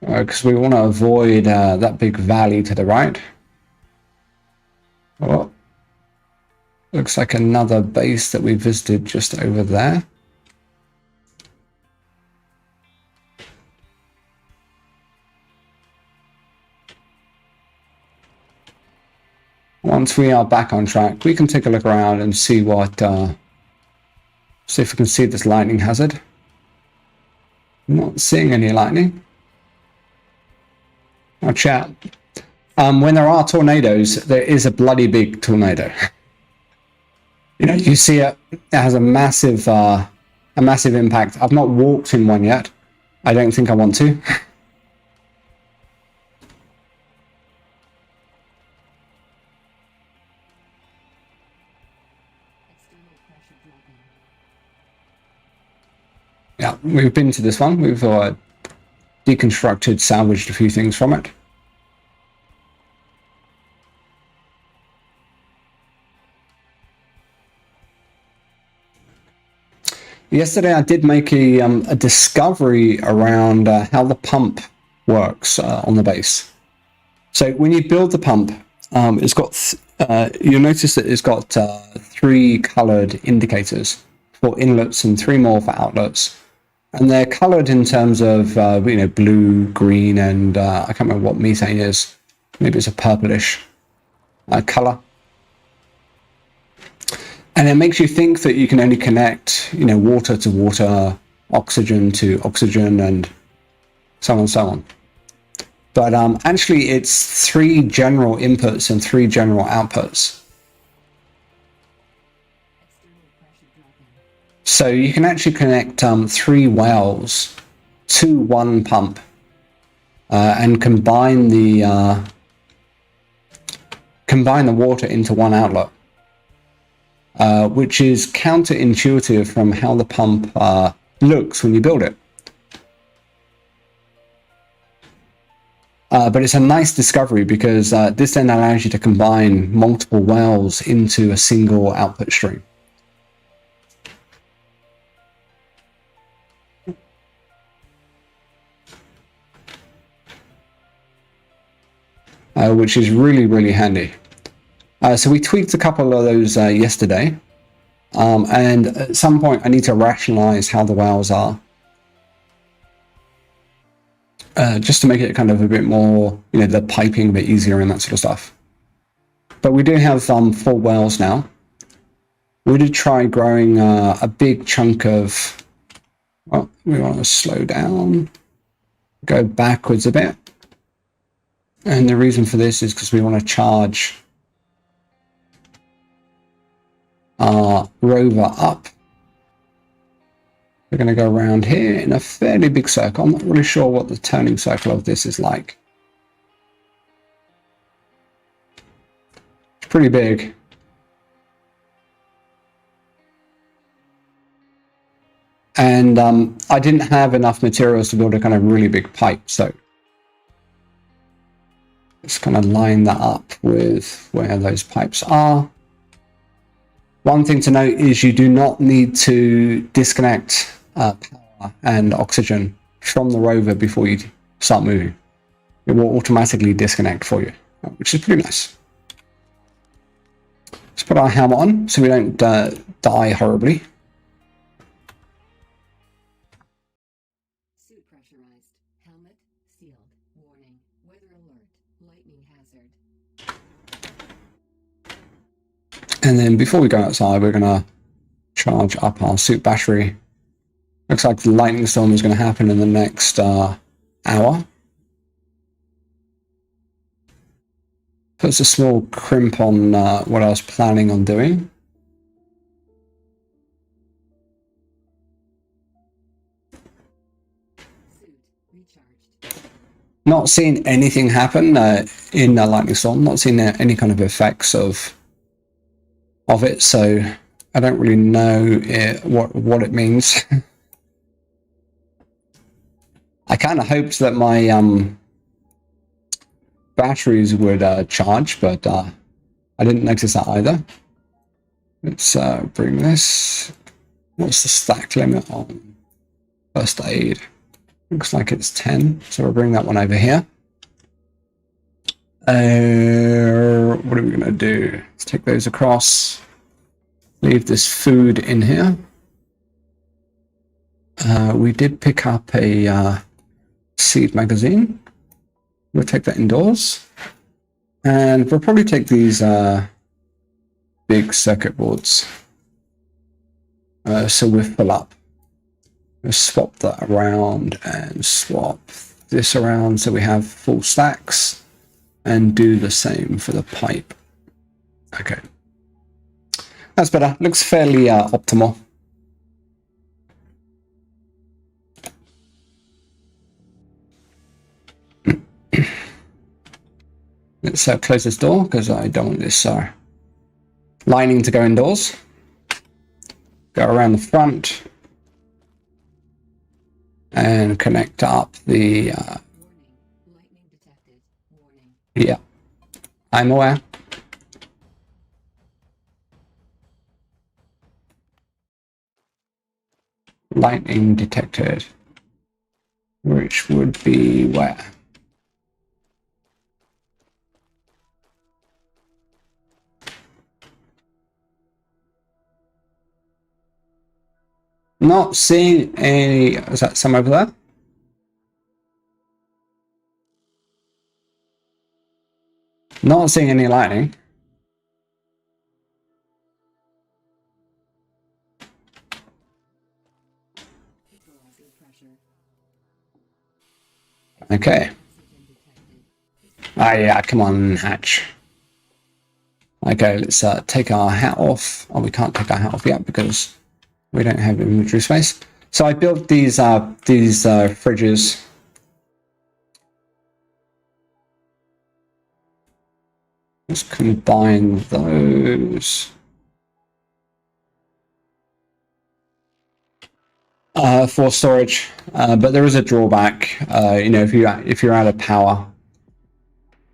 [SPEAKER 1] because we want to avoid that big valley to the right. Oh, looks like another base that we visited just over there. Once we are back on track, we can take a look around and see what, see if we can see this lightning hazard. I'm not seeing any lightning. Oh, chat. When there are tornadoes, there is a bloody big tornado. You see it has a massive impact. I've not walked in one yet. I don't think I want to. Yeah, we've been to this one. We've deconstructed, salvaged a few things from it. Yesterday I did make a discovery around how the pump works on the base. So when you build the pump, it's got you'll notice that it's got 3 colored indicators for inlets and 3 more for outlets. And they're colored in terms of, blue, green, and I can't remember what methane is. Maybe it's a purplish color. And it makes you think that you can only connect, water to water, oxygen to oxygen, and so on and so on. But actually, it's 3 general inputs and 3 general outputs. So you can actually connect 3 wells to 1 pump and combine the water into 1 outlet. which is counterintuitive from how the pump looks when you build it. But it's a nice discovery because this then allows you to combine multiple wells into a single output stream. Which is really, really handy. So we tweaked a couple of those yesterday. And at some point I need to rationalize how the wells are. Just to make it kind of a bit more, you know, the piping a bit easier and that sort of stuff. But we do have 4 wells now. We did try growing a big chunk of, well, we want to slow down, go backwards a bit. And the reason for this is because we want to charge our rover up. We're going to go around here in a fairly big circle. I'm not really sure what the turning circle of this is like. It's pretty big. And I didn't have enough materials to build a kind of really big pipe, so just kind of line that up with where those pipes are. One thing to note is you do not need to disconnect power and oxygen from the rover before you start moving. It will automatically disconnect for you, which is pretty nice. Let's put our helmet on so we don't die horribly.
[SPEAKER 2] Suit pressurized. Helmet sealed. Warning. Weather alert. Lightning hazard.
[SPEAKER 1] And then before we go outside, we're going to charge up our suit battery. Looks like the lightning storm is going to happen in the next hour. Puts a small crimp on what I was planning on doing.
[SPEAKER 2] Suit recharged.
[SPEAKER 1] Not seeing anything happen in the lightning storm. Not seeing any kind of effects of it, so I don't really know what it means. I kind of hoped that my batteries would charge, but I didn't notice that either. Let's bring this. What's the stack limit on first aid? Looks like it's 10, so we'll bring that one over here. What are we going to do? Let's take those across. Leave this food in here. We did pick up a seed magazine. We'll take that indoors. And we'll probably take these big circuit boards. So we're full up. We'll swap that around and swap this around so we have full stacks. And do the same for the pipe. Okay. That's better. Looks fairly optimal. Let's close this door because I don't want this lining to go indoors. Go around the front and connect up the.
[SPEAKER 2] Warning. Lightning detected. Warning.
[SPEAKER 1] Yeah, I'm aware. Lightning detected, which would be where? Not seeing any. Is that some over there? Not seeing any lightning.
[SPEAKER 2] Equalizing pressure.
[SPEAKER 1] Okay.
[SPEAKER 2] Oxygen detected.
[SPEAKER 1] Ah, yeah, come on, Hatch. Okay, let's take our hat off. Oh, we can't take our hat off yet because we don't have inventory space. So I built these fridges. Let's combine those. for storage, but there is a drawback. If you're out of power,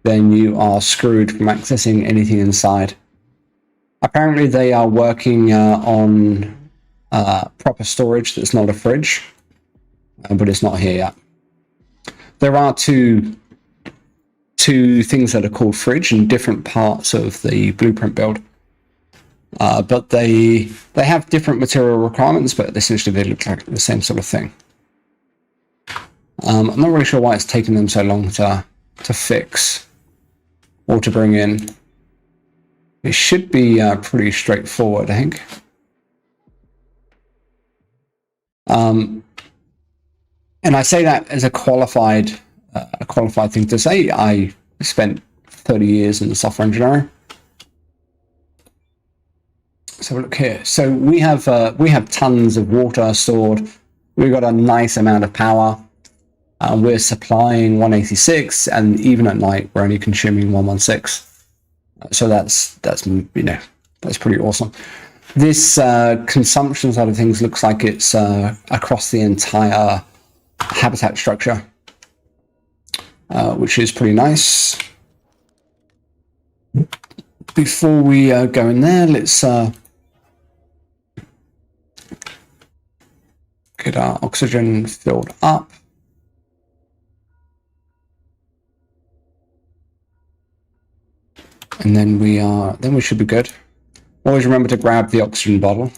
[SPEAKER 1] then you are screwed from accessing anything inside. Apparently, they are working on proper storage that's not a fridge, but it's not here yet. There are two things that are called fridge in different parts of the blueprint build. But they have different material requirements, but essentially they look like the same sort of thing. I'm not really sure why it's taken them so long to fix or to bring in. It should be pretty straightforward, I think. And I say that as a qualified thing to say. I spent 30 years in software engineering. So look here. So we have tons of water stored. We've got a nice amount of power. We're supplying 186, and even at night we're only consuming 116. So that's pretty awesome. This consumption side of things looks like it's across the entire habitat structure, which is pretty nice. Before we go in there, let's get our oxygen filled up. And then we should be good. Always remember to grab the oxygen bottle,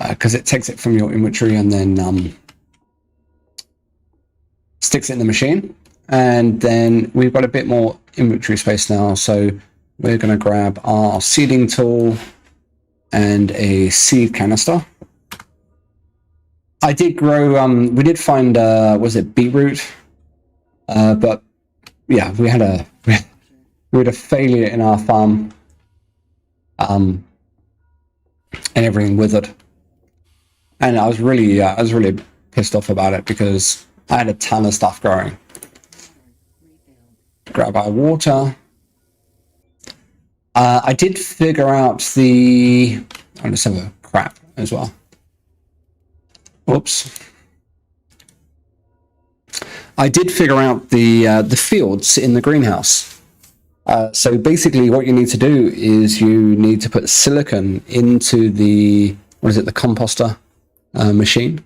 [SPEAKER 1] because it takes it from your inventory and then sticks it in the machine. And then we've got a bit more inventory space now, so we're going to grab our seeding tool and a seed canister. I did grow, we did find, was it beetroot? But yeah, we had a failure in our farm, and everything withered. And I was really pissed off about it because I had a ton of stuff growing. Grab our water. I did figure out the... I'll just have a crap as well. Whoops. I did figure out the fields in the greenhouse. So basically what you need to do is you need to put silicon into the, the composter machine,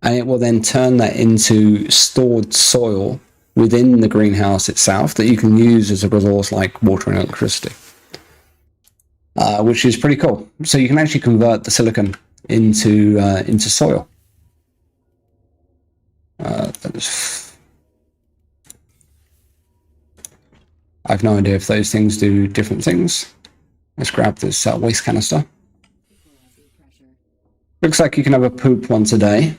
[SPEAKER 1] and it will then turn that into stored soil within the greenhouse itself that you can use as a resource like water and electricity, which is pretty cool. So you can actually convert the silicon into soil. I have no idea if those things do different things. Let's grab this waste canister. Looks like you can have a poop once a day.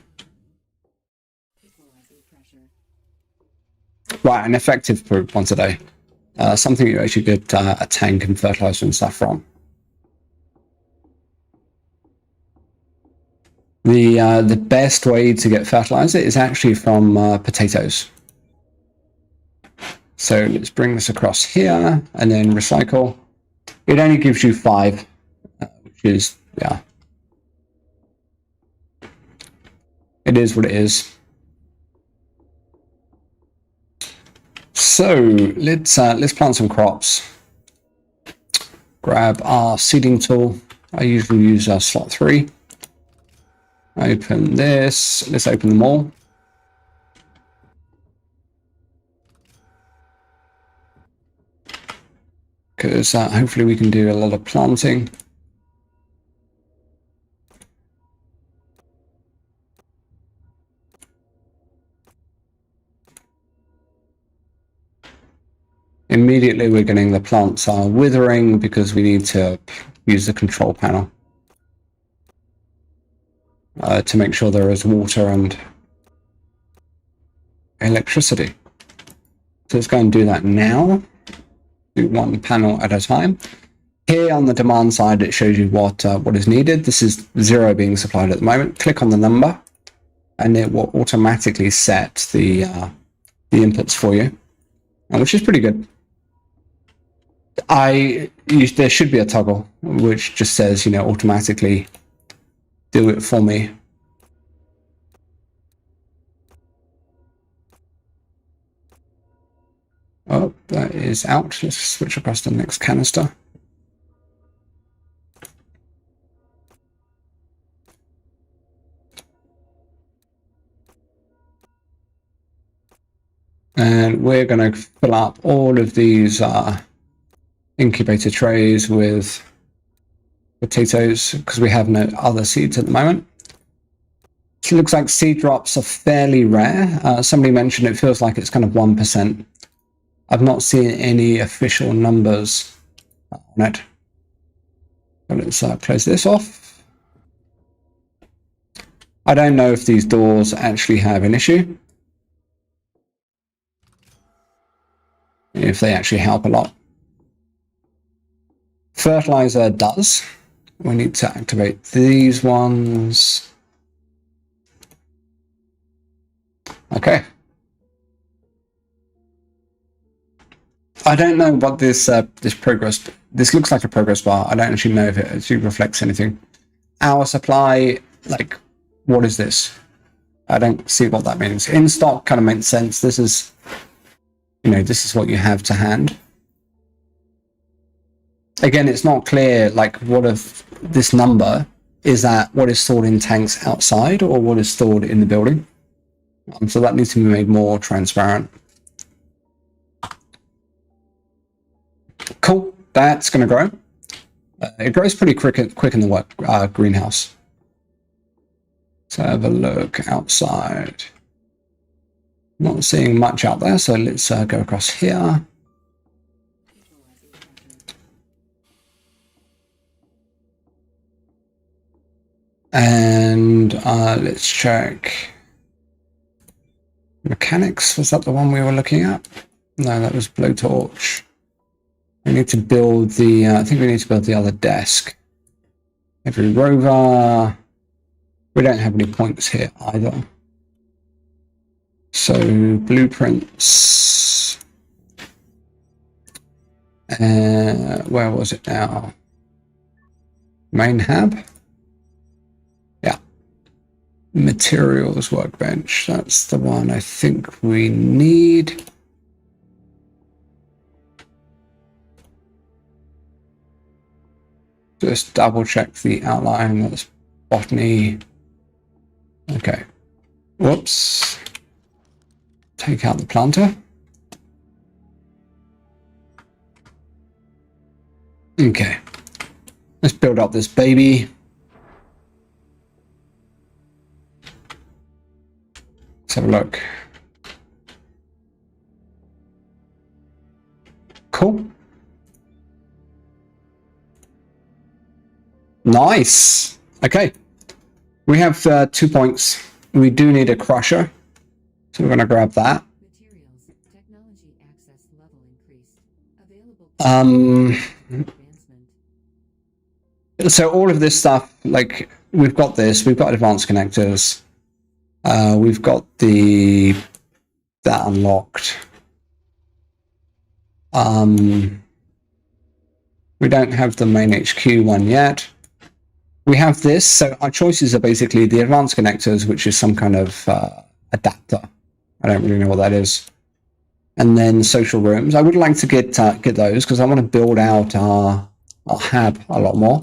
[SPEAKER 1] Right, an effective poop once a day. Something you actually get a tank and fertilizer and stuff from. The best way to get fertilizer is actually from potatoes. So let's bring this across here and then recycle. It only gives you 5, which is, yeah. It is what it is. So let's plant some crops. Grab our seeding tool. I usually use slot 3. Open this. Let's open them all. Because hopefully we can do a lot of planting. Immediately we're getting the plants are withering because we need to use the control panel to make sure there is water and electricity. So let's go and do that now. Do one panel at a time. Here on the demand side, it shows you what is needed. This is 0 being supplied at the moment. Click on the number, and it will automatically set the inputs for you, which is pretty good. There should be a toggle which just says, automatically do it for me Oh, that is out. Let's switch across to the next canister. And we're going to fill up all of these incubator trays with potatoes because we have no other seeds at the moment. It looks like seed drops are fairly rare. Somebody mentioned it feels like it's kind of 1%. I've not seen any official numbers on it. So let's close this off. I don't know if these doors actually have an issue. If they actually help a lot. Fertilizer does. We need to activate these ones. Okay. I don't know what this progress. This looks like a progress bar. I don't actually know if it actually reflects anything. Our supply, like, what is this? I don't see what that means. In stock kind of makes sense. This is, you know, this is what you have to hand. Again, it's not clear, like, what of this number is that what is stored in tanks outside or what is stored in the building. So that needs to be made more transparent. Cool, that's going to grow. It grows pretty quick in the greenhouse. So have a look outside. Not seeing much out there, so let's go across here. And let's check. Mechanics, was that the one we were looking at? No, that was blowtorch. We need to build the, I think we need to build the other desk. Every rover. We don't have any points here either. So blueprints. Where was it now? Main hub. Yeah. Materials workbench. That's the one I think we need. Just double check the outline. That's botany. Okay. Whoops. Take out the planter. Okay. Let's build up this baby. Let's have a look. Cool. Nice. Okay. We have 2 points. We do need a crusher. So we're going to grab that.
[SPEAKER 2] Materials, technology access level increased. Available advancement.
[SPEAKER 1] So all of this stuff, like we've got this, we've got advanced connectors. We've got that unlocked. We don't have the main HQ one yet. We have this, so our choices are basically the advanced connectors, which is some kind of adapter. I don't really know what that is. And then social rooms. I would like to get those because I want to build out our hab a lot more.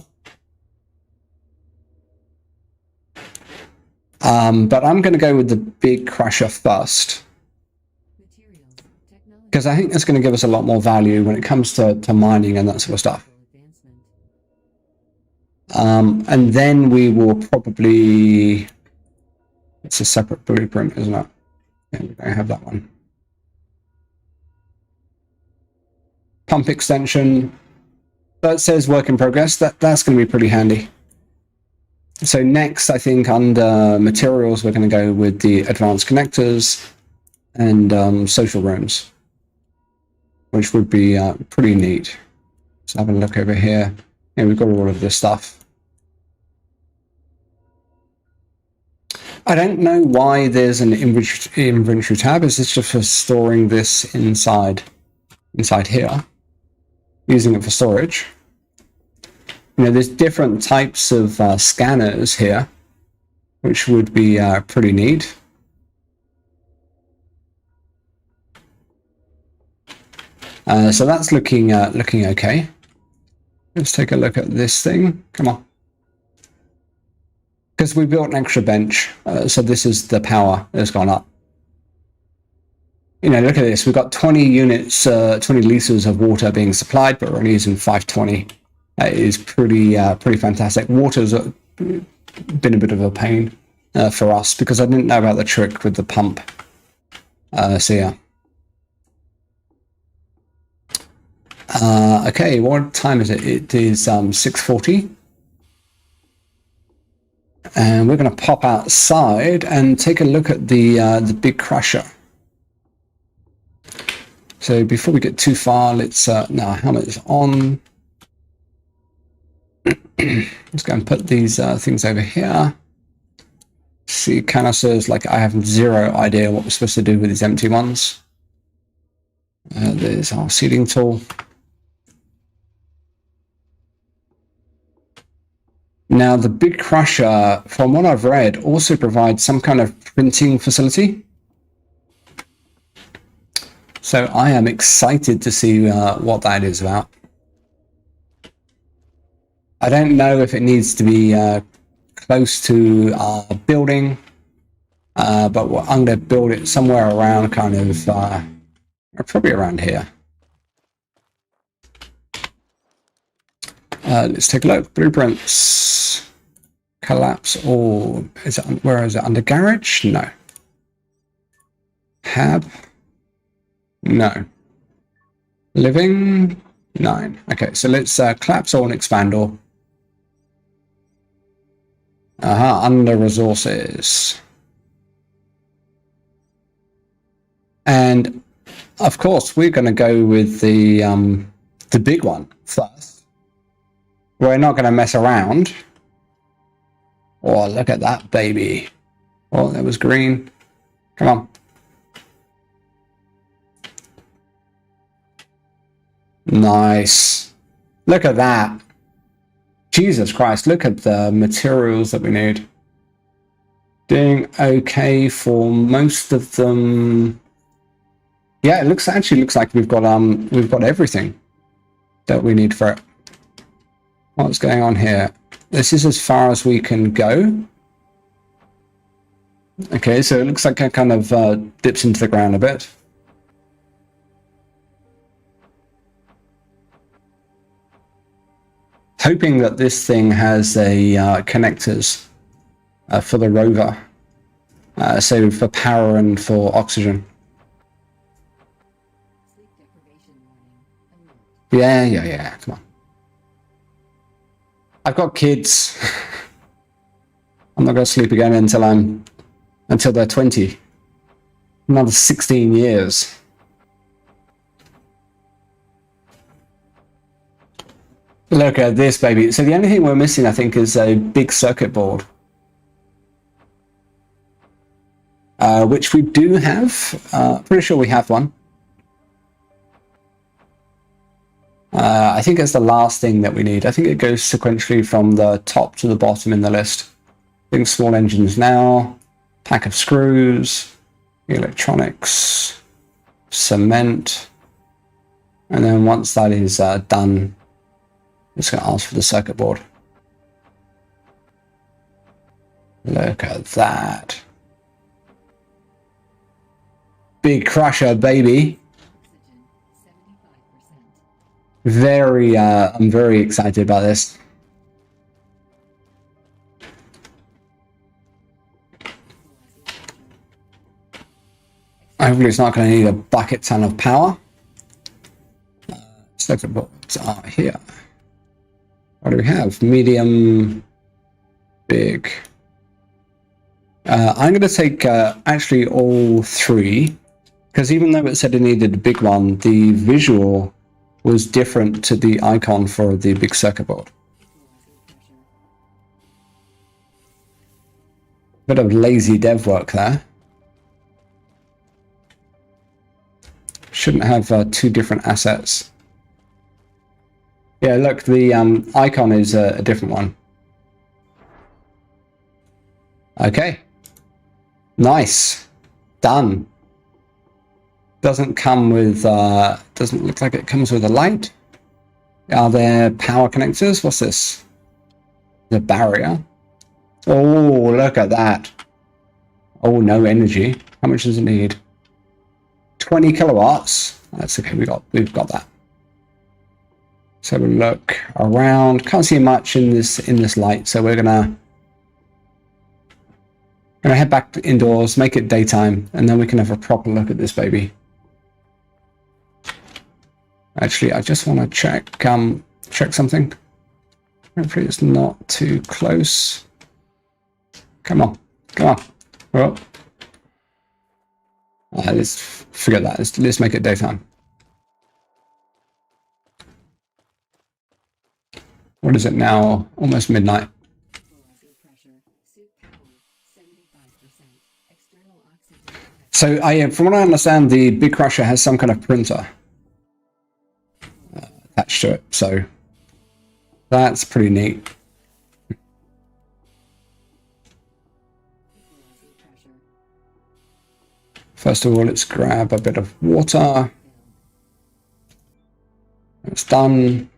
[SPEAKER 1] But I'm going to go with the big crusher first. Because I think that's going to give us a lot more value when it comes to mining and that sort of stuff. And then we will probably... It's a separate blueprint, isn't it? Yeah, I have that one. Pump extension. That says work in progress. That's going to be pretty handy. So next, I think under materials, we're going to go with the advanced connectors and social rooms, which would be pretty neat. So have a look over here. Yeah, we've got all of this stuff. I don't know why there's an inventory tab. Is this just for storing this inside here, using it for storage? You know, there's different types of scanners here, which would be pretty neat. So that's looking okay. Let's take a look at this thing. Come on. Because we built an extra bench, so this is the power that's gone up. You know, look at this. We've got 20 units, 20 liters of water being supplied, but we're only using 520. That is pretty fantastic. Water's been a bit of a pain for us because I didn't know about the trick with the pump. So yeah. Okay, what time is it? It is 6:40. And we're going to pop outside and take a look at the big crusher. So before we get too far, let's now our helmet is on. Let's go and put these things over here. See canisters, like I have zero idea what we're supposed to do with these empty ones. There's our seeding tool. Now, the big crusher, from what I've read, also provides some kind of printing facility. So I am excited to see what that is about. I don't know if it needs to be close to our building, but I'm going to build it somewhere around kind of, probably around here. Let's take a look. Blueprints. Collapse. Or is it? Where is it? Under garage? No. Hab? No. Living? 9. Okay, so let's collapse all and expand all. Under resources. And of course, we're going to go with the big one first. We're not going to mess around. Oh, look at that baby. Oh, that was green. Come on. Nice. Look at that. Jesus Christ, look at the materials that we need. Doing okay for most of them. Yeah, it actually looks like we've got everything that we need for it. What's going on here? This is as far as we can go. Okay, so it looks like it kind of dips into the ground a bit. Hoping that this thing has a connectors for the rover, so for power and for oxygen. Yeah. Come on. I've got kids. I'm not going to sleep again until they're 20. Another 16 years. Look at this, baby. So the only thing we're missing, I think, is a big circuit board. Which we do have. Pretty sure we have one. I think it's the last thing that we need. I think it goes sequentially from the top to the bottom in the list. I think small engines now. Pack of screws. Electronics. Cement. And then once that is done, it's going to ask for the circuit board. Look at that. Big crusher, baby. I'm very excited about this. Hopefully it's not going to need a bucket ton of power. Circuit boards are here. What do we have? Medium, big. I'm going to take actually all three, because even though it said it needed a big one, the visual was different to the icon for the big circuit board. Bit of lazy dev work there. Shouldn't have two different assets. Yeah, look, the icon is a different one. Okay. Nice. Done. Doesn't come with, doesn't look like it comes with a light. Are there power connectors? What's this? The barrier. Oh, look at that. Oh, no energy. How much does it need? 20 kilowatts. That's okay, we've got that. So we'll look around. Can't see much in this light, so we're gonna head back indoors, make it daytime, and then we can have a proper look at this baby. Actually, I just want to check something. Hopefully it's not too close. Come on. Oh. Let's forget that. Let's make it daytime. What is it now? Almost midnight. So from what I understand, the Big Crusher has some kind of printer attached to it. So that's pretty neat. First of all, let's grab a bit of water. It's done.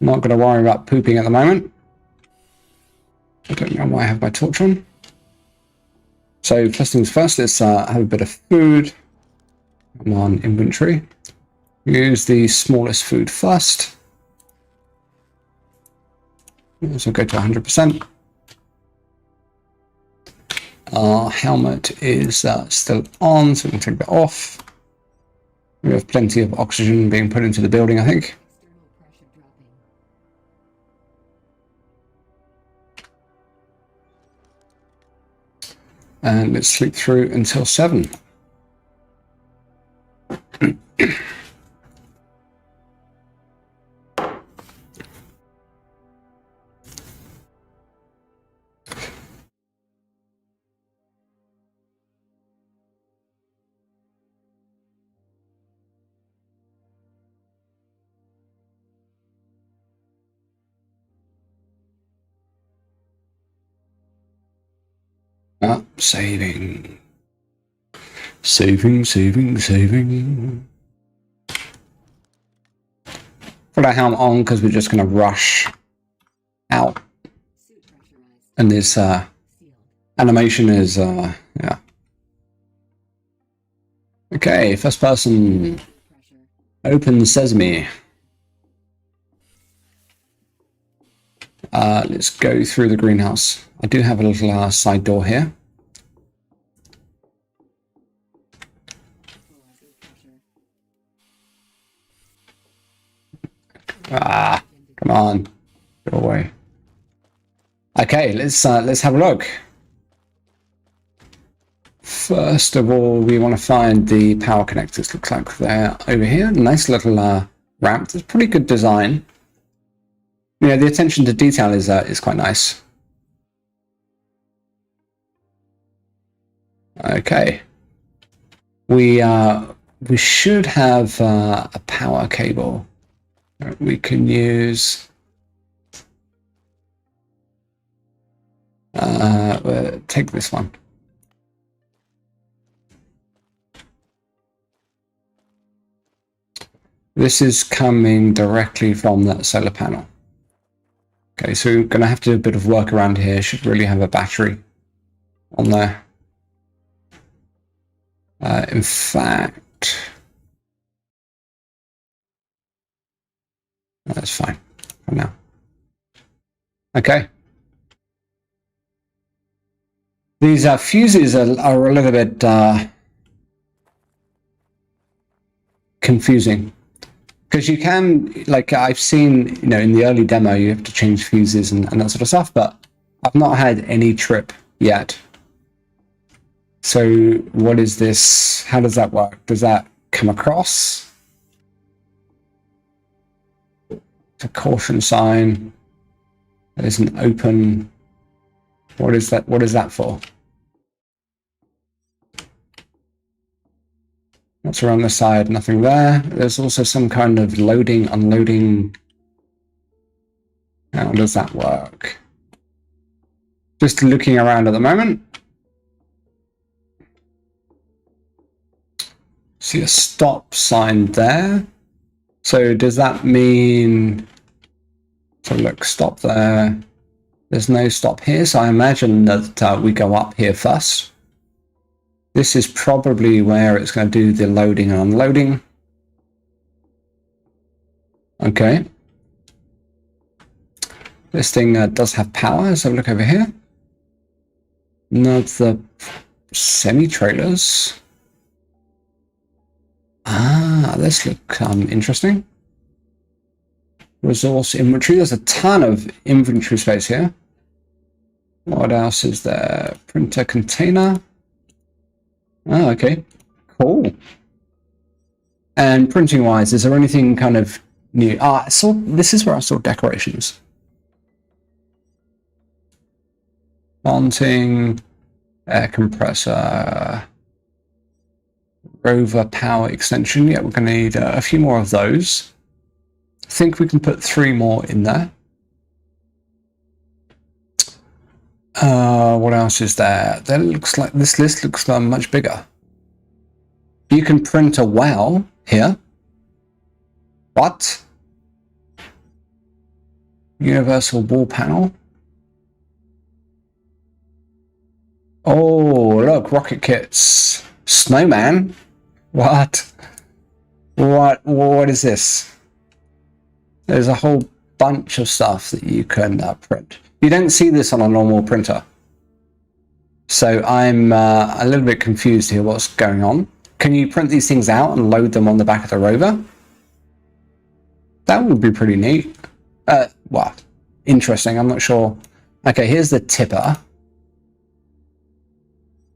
[SPEAKER 1] Not going to worry about pooping at the moment. I don't know why I have my torch on. So first things first, let's have a bit of food. Come on, inventory. Use the smallest food first. So go to 100%. Our helmet is still on, so we can take that off. We have plenty of oxygen being put into the building, I think. And let's sleep through until 7. Saving. Put our helmet on because we're just going to rush out. And this animation is, yeah. Okay, first person. Open sesame. Let's go through the greenhouse. I do have a little side door here. Come on, go away. Okay, let's have a look. First of all, we want to find the power connectors. Looks like they're over here. Nice little ramp. It's pretty good design. Yeah, the attention to detail is quite nice. Okay, we should have a power cable. We can use take this one. This is coming directly from that solar panel. Okay, so we're going to have to do a bit of work around here. Should really have a battery on there. In fact, that's fine for now. Okay. These fuses are a little bit confusing. Because you can, like I've seen, in the early demo, you have to change fuses and that sort of stuff, but I've not had any trip yet. So what is this? How does that work? Does that come across? It's a caution sign. There's an open. What is that? What is that for? What's around the side? Nothing there. There's also some kind of loading, unloading. How does that work? Just looking around at the moment. See a stop sign there. So does that mean, so look, stop there. There's no stop here, so I imagine that we go up here first. This is probably where it's going to do the loading and unloading. Okay. This thing does have power, so look over here. Another semi-trailers. Ah, this looks interesting. Resource inventory. There's a ton of inventory space here. What else is there? Printer container. Oh, okay. Cool. And printing wise, is there anything kind of new? Ah, I saw, this is where I saw decorations. Mounting, air compressor, Rover power extension. Yeah, we're going to need a few more of those. I think we can put 3 more in there. What else is there? That looks like this list looks much bigger. You can print a well here. What? Universal wall panel. Oh, look, rocket kits. Snowman. What? What is this? There's a whole bunch of stuff that you can print. You don't see this on a normal printer. So I'm a little bit confused here what's going on. Can you print these things out and load them on the back of the Rover? That would be pretty neat. Well, interesting. I'm not sure. Okay, here's the tipper.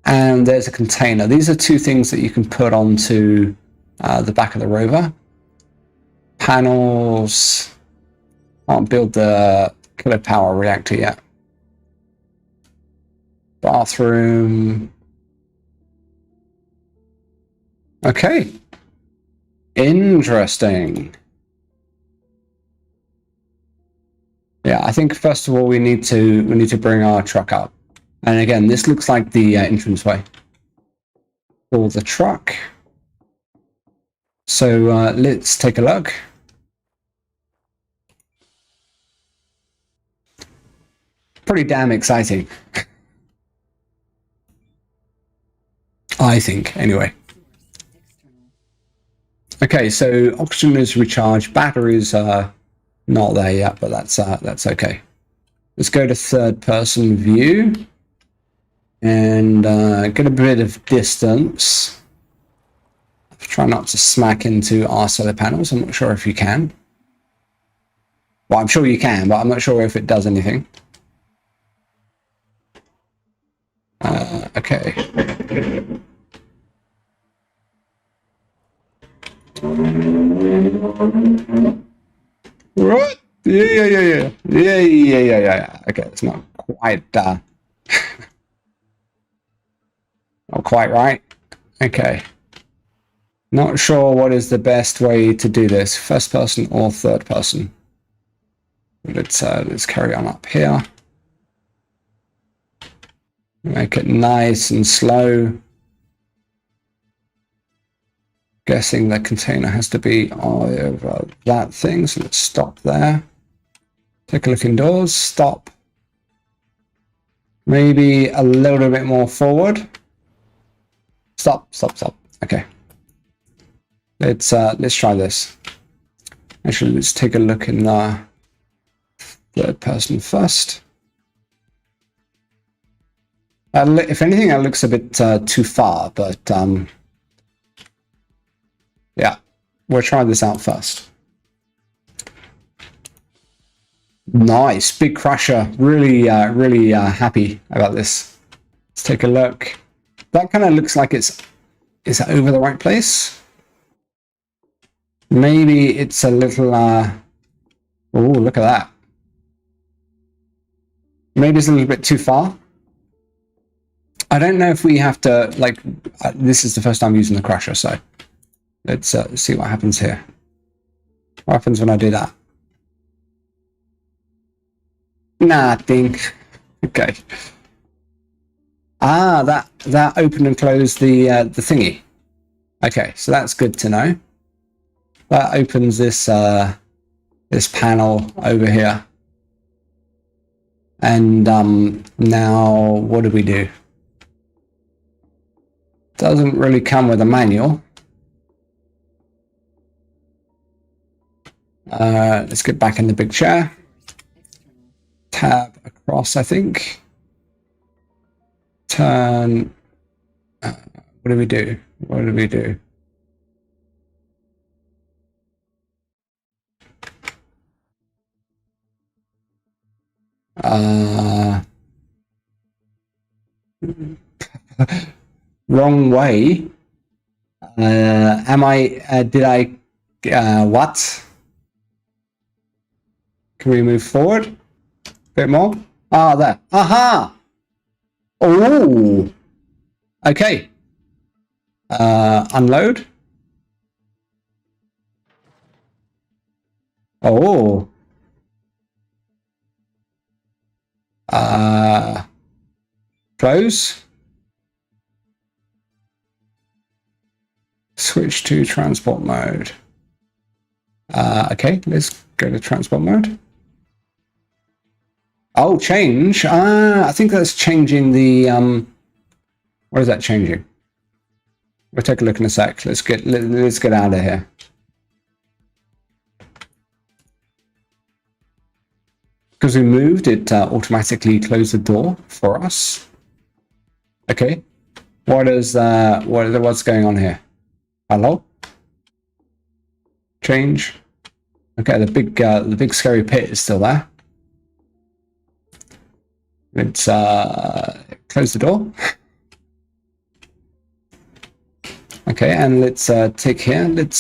[SPEAKER 1] And there's a container. These are 2 things that you can put onto the back of the Rover. Panels. Can't build the kilo power reactor yet. Bathroom. Okay. Interesting. Yeah, I think first of all we need to bring our truck up. And again, this looks like the entranceway for the truck. So let's take a look. Pretty damn exciting. I think, anyway. Okay, so oxygen is recharged. Batteries are not there yet, but that's okay. Let's go to third-person view and get a bit of distance. Try not to smack into our solar panels. I'm not sure if you can. Well, I'm sure you can, but I'm not sure if it does anything. Okay. What? Yeah. Okay, it's not quite not quite right. Okay. Not sure what is the best way to do this, first person or third person. Let's carry on up here. Make it nice and slow. Guessing the container has to be over that thing, so let's stop there. Take a look indoors, stop. Maybe a little bit more forward. Stop. Okay. Let's try this. Actually, let's take a look in the third person first. If anything, that looks a bit too far, but yeah, we'll try this out first. Nice, big crusher. Really happy about this. Let's take a look. That kind of looks like it's over the right place. Maybe it's a little. Oh, look at that. Maybe it's a little bit too far. I don't know if we have to, like, this is the first time using the crusher, so let's see what happens here. What happens when I do that? Nothing. Okay. Ah, that opened and closed the thingy. Okay, so that's good to know. That opens this this panel over here. And now what do we do? Doesn't really come with a manual. Let's get back in the big chair. Tab across, I think. Turn. What do we do? What do we do? Wrong way. Am I? Did I? What? Can we move forward a bit more? Ah, there. Aha! Oh. Okay. Unload. Oh. Close. Switch to transport mode. Okay, let's go to transport mode. Oh, change. I think that's changing the what is that changing? We'll take a look in a sec. Let's get out of here. Because we moved, it automatically closed the door for us. Okay. What's going on here? Hello? Change. Okay, the big scary pit is still there. Let's close the door. Okay, and let's take here. Let's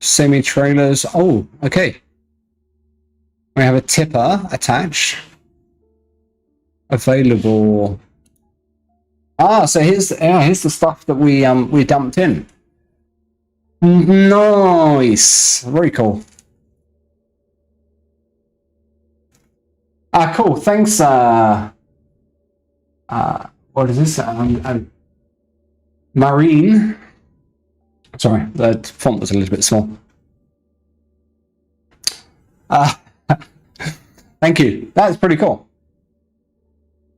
[SPEAKER 1] semi-trailers. Oh, okay. We have a tipper attached. Available. Ah, so here's the stuff that we dumped in. Nice, very cool. Cool. Thanks. What is this? Marine. Sorry, the font was a little bit small. Thank you. That's pretty cool.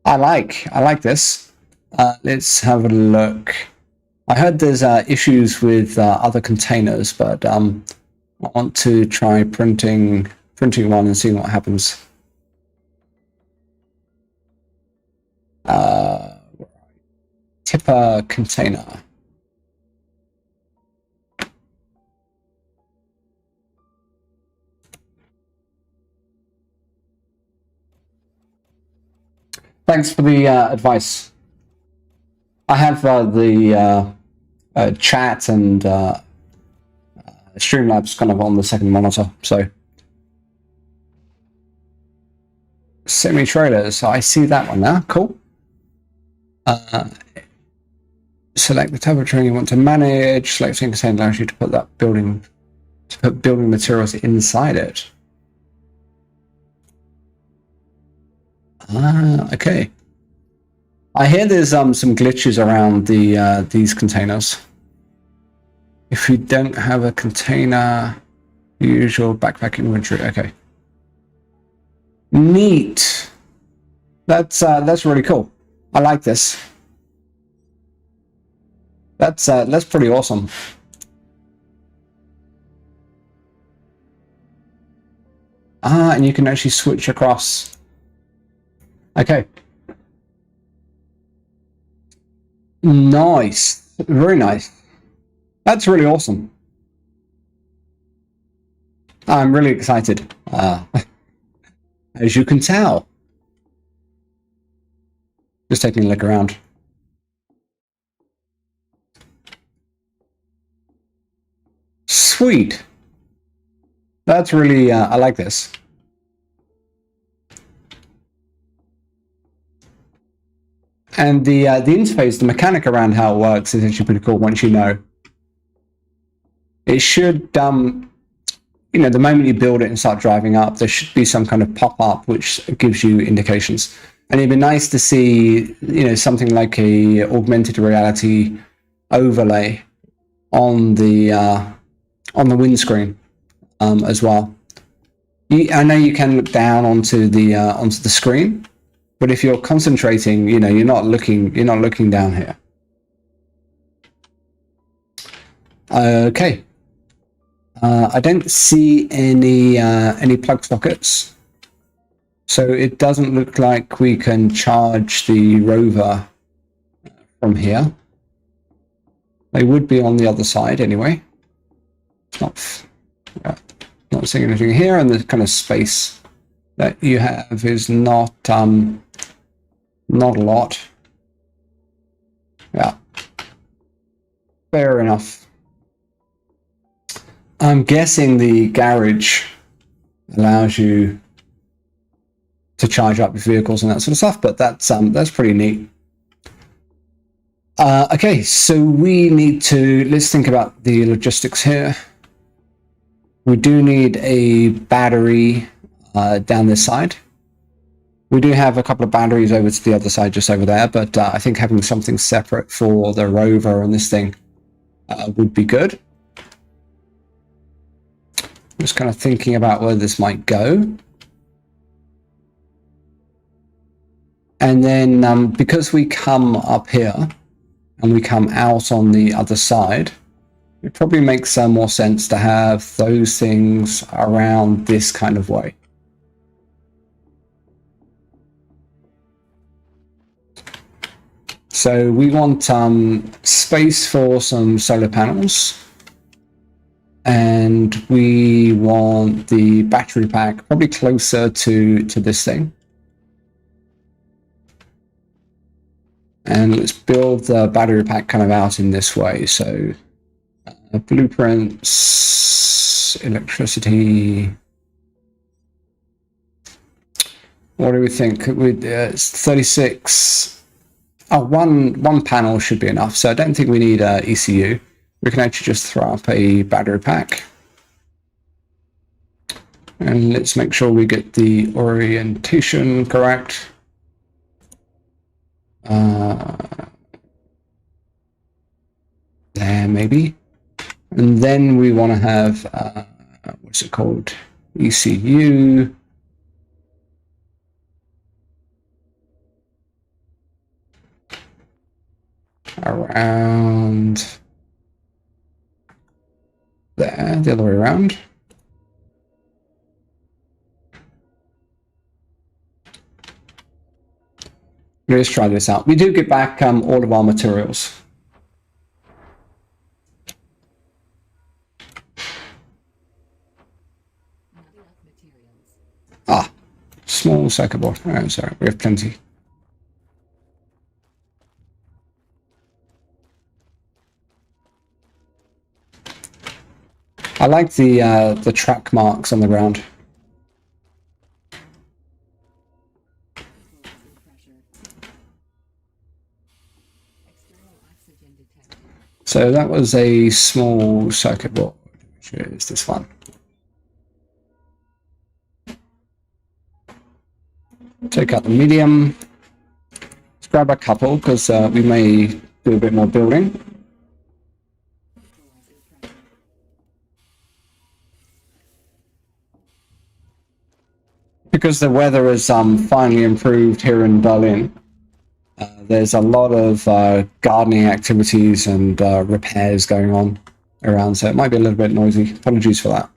[SPEAKER 1] I like this. Let's have a look. I heard there's issues with other containers, but I want to try printing one and seeing what happens. Tipper container. Thanks for the advice. I have the chat and Streamlabs kind of on the second monitor, so. Semi-trailers, I see that one now, cool. Select the type of training you want to manage, selecting a container allows you to put building materials inside it. Okay. I hear there's some glitches around these containers. If you don't have a container, usual backpack inventory. Okay. Neat. That's really cool. I like this. That's pretty awesome. And you can actually switch across. Okay. Nice. Very nice. That's really awesome. I'm really excited. As you can tell. Just taking a look around. Sweet. That's really, I like this. And the interface, the mechanic around how it works is actually pretty cool once you know. It should, you know, the moment you build it and start driving up, there should be some kind of pop-up which gives you indications. And it'd be nice to see, you know, something like a augmented reality overlay on the windscreen as well. I know you can look down onto the screen, but if you're concentrating, you know, you're not looking down here. Okay. I don't see any plug sockets, so it doesn't look like we can charge the Rover from here. They would be on the other side anyway. It's not seeing anything here, and the kind of space that you have is not a lot. Yeah, fair enough. I'm guessing the garage allows you to charge up your vehicles and that sort of stuff, but that's pretty neat. Okay, so let's think about the logistics here. We do need a battery down this side. We do have a couple of batteries over to the other side, just over there, but I think having something separate for the Rover and this thing would be good. Just kind of thinking about where this might go. And then because we come up here and we come out on the other side, it probably makes more sense to have those things around this kind of way. So we want space for some solar panels. And we want the battery pack probably closer to this thing. And let's build the battery pack kind of out in this way. So blueprints, electricity. What do we think? It's 36. Oh, one panel should be enough. So I don't think we need ECU. We can actually just throw up a battery pack. And let's make sure we get the orientation correct. There, maybe. And then we want to have, what's it called? ECU. Around there, the other way around. Let's try this out. We do get back all of our materials. Ah, small circuit board. Oh, sorry, we have plenty. I like the track marks on the ground. So that was a small circuit board, which is this one. Take out the medium. Let's grab a couple because we may do a bit more building. Because the weather has finally improved here in Berlin, there's a lot of gardening activities and repairs going on around, so it might be a little bit noisy. Apologies for that.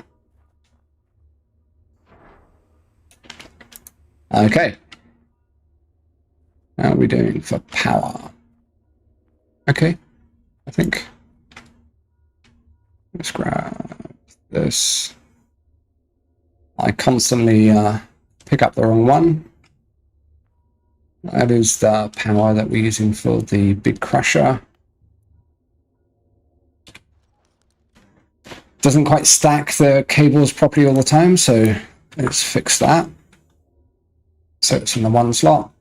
[SPEAKER 1] Okay. How are we doing for power? Okay, I think. Let's grab this. I constantly pick up the wrong one. That is the power that we're using for the big crusher. Doesn't quite stack the cables properly all the time, so let's fix that. So it's in the one slot.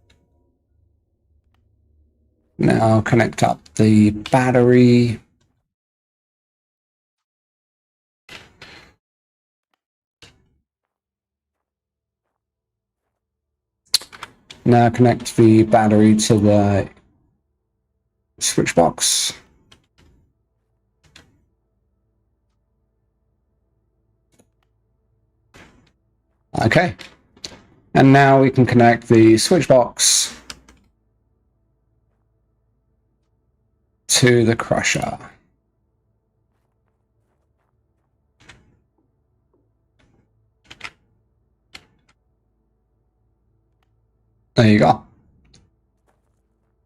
[SPEAKER 1] Now connect up the battery. Now connect the battery to the switch box. Okay. And now we can connect the switch box to the crusher. There you go.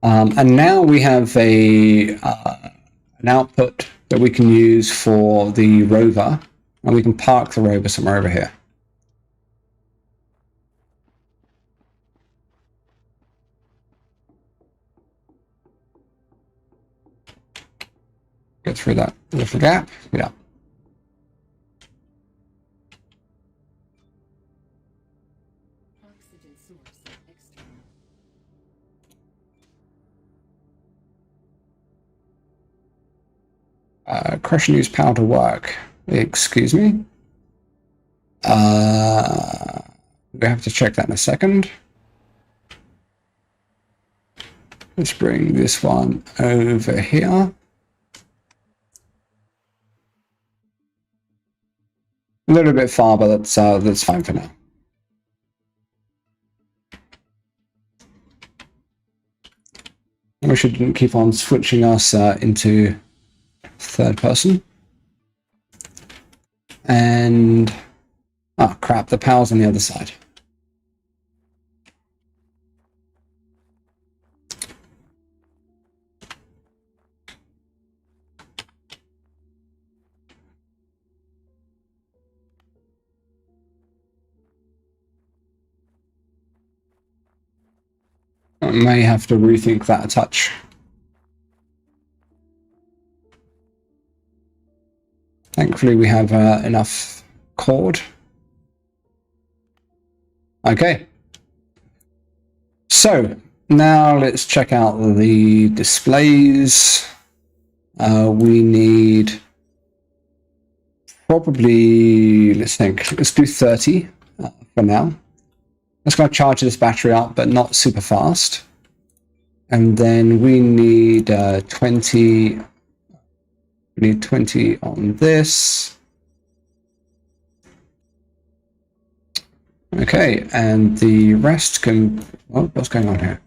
[SPEAKER 1] And now we have an output that we can use for the Rover, and we can park the Rover somewhere over here. Get through that little gap. Yeah.
[SPEAKER 2] Oxygen source external.
[SPEAKER 1] Crush and use power to work. Excuse me. We have to check that in a second. Let's bring this one over here. A little bit far, but that's fine for now. And we should keep on switching us into third person. And oh crap, the power's on the other side. I may have to rethink that a touch. Thankfully, we have enough cord. Okay. So now let's check out the displays. We need probably, let's do 30 for now. Let's go charge this battery up, but not super fast. And then we need 20. We need 20 on this. Okay, and the rest can. Oh, what's going on here?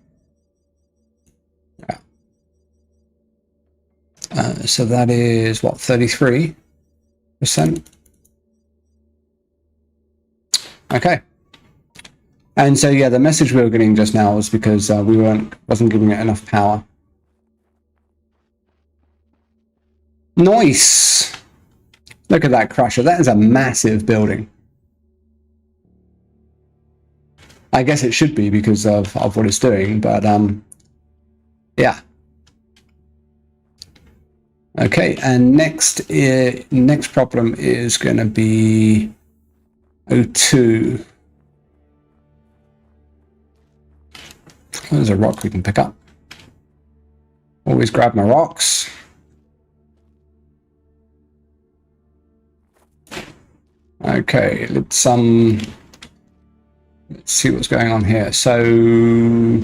[SPEAKER 1] Yeah. So that is what, 33%? Okay. And so yeah, the message we were getting just now was because we wasn't giving it enough power. Nice. Look at that crusher. That is a massive building. I guess it should be because of what it's doing, but yeah. Okay, and next problem is going to be O2. There's a rock we can pick up. Always grab my rocks. Okay, let's see what's going on here. So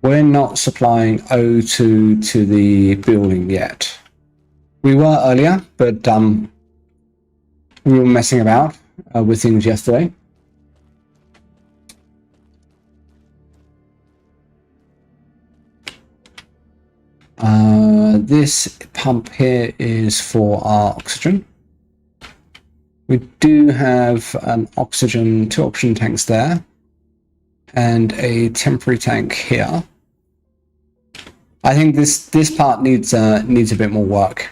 [SPEAKER 1] we're not supplying O2 to the building yet. We were earlier, but we were messing about with things yesterday. This pump here is for our oxygen. We do have an oxygen, 2 oxygen tanks there, and a temporary tank here. I think this part needs a bit more work.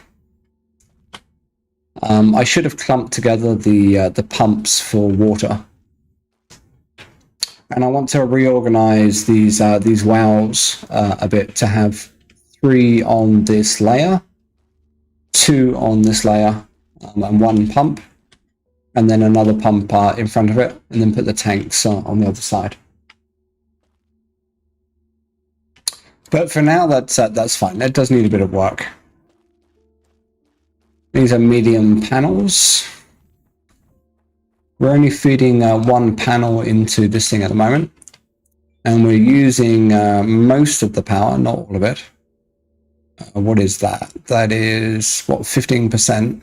[SPEAKER 1] I should have clumped together the pumps for water, and I want to reorganize these wells a bit to have 3 on this layer, 2 on this layer, and 1 pump. And then another pump in front of it, and then put the tanks on the other side. But for now, that's fine. That does need a bit of work. These are medium panels. We're only feeding 1 panel into this thing at the moment, and we're using most of the power, not all of it. What is that? That is what, 15%.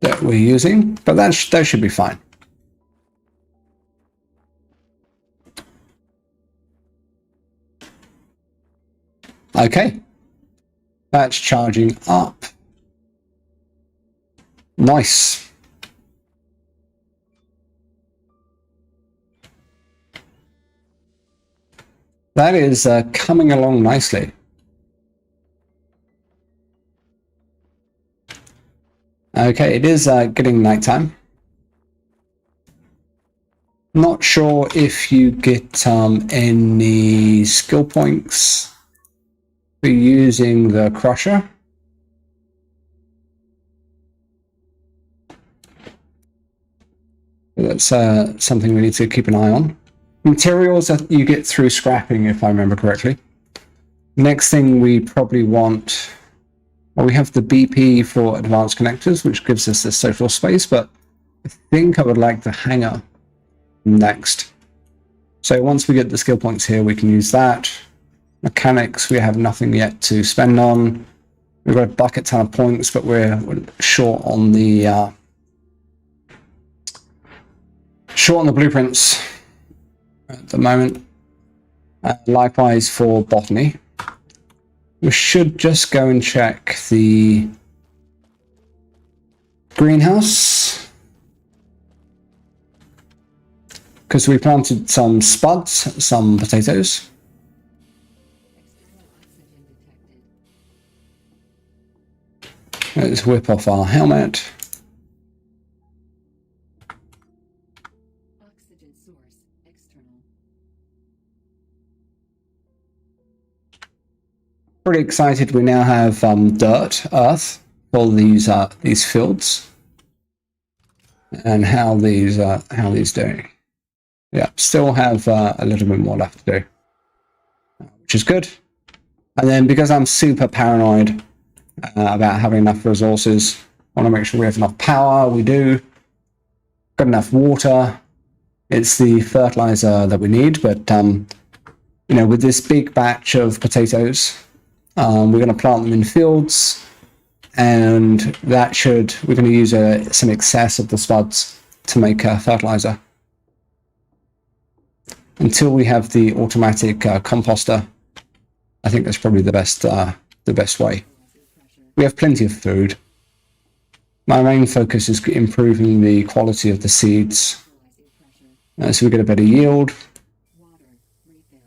[SPEAKER 1] That we're using, but that should be fine. Okay. That's charging up. Nice. That is coming along nicely. Okay, it is getting nighttime. Not sure if you get any skill points for using the crusher. That's something we need to keep an eye on. Materials that you get through scrapping, if I remember correctly. Next thing we probably want, well, we have the BP for advanced connectors, which gives us the social space, but I think I would like the hangar next. So once we get the skill points here, we can use that. Mechanics, we have nothing yet to spend on. We've got a bucket ton of points, but we're short on the blueprints at the moment. Likewise for botany. We should just go and check the greenhouse, because we planted some spuds, some potatoes. Let's whip off our helmet.
[SPEAKER 2] Oxygen source external.
[SPEAKER 1] Pretty excited. We now have earth for these fields, and how these doing. Yeah, still have a little bit more left to do, which is good. And then because I'm super paranoid about having enough resources, I want to make sure we have enough power. We do. Got enough water. It's the fertilizer that we need, but you know, with this big batch of potatoes, we're going to plant them in fields, and that we're going to use some excess of the spuds to make fertilizer. Until we have the automatic composter, I think that's probably the best way. We have plenty of food. My main focus is improving the quality of the seeds, so we get a better yield.
[SPEAKER 2] Water refilled.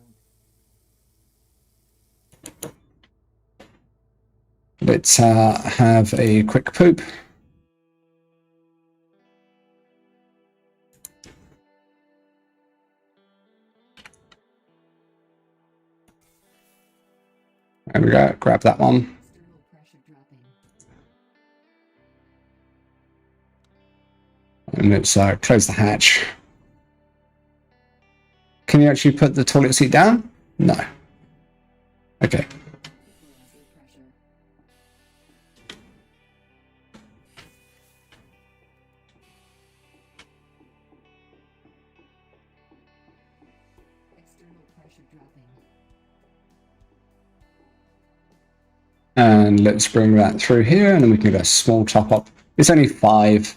[SPEAKER 1] Let's have a quick poop. There we go, grab that one.
[SPEAKER 2] External pressure dropping.
[SPEAKER 1] And let's close the hatch. Can you actually put the toilet seat down? No. Okay.
[SPEAKER 2] Equalizer pressure. External pressure dropping.
[SPEAKER 1] And let's bring that through here, and then we can get a small top up. It's only 5.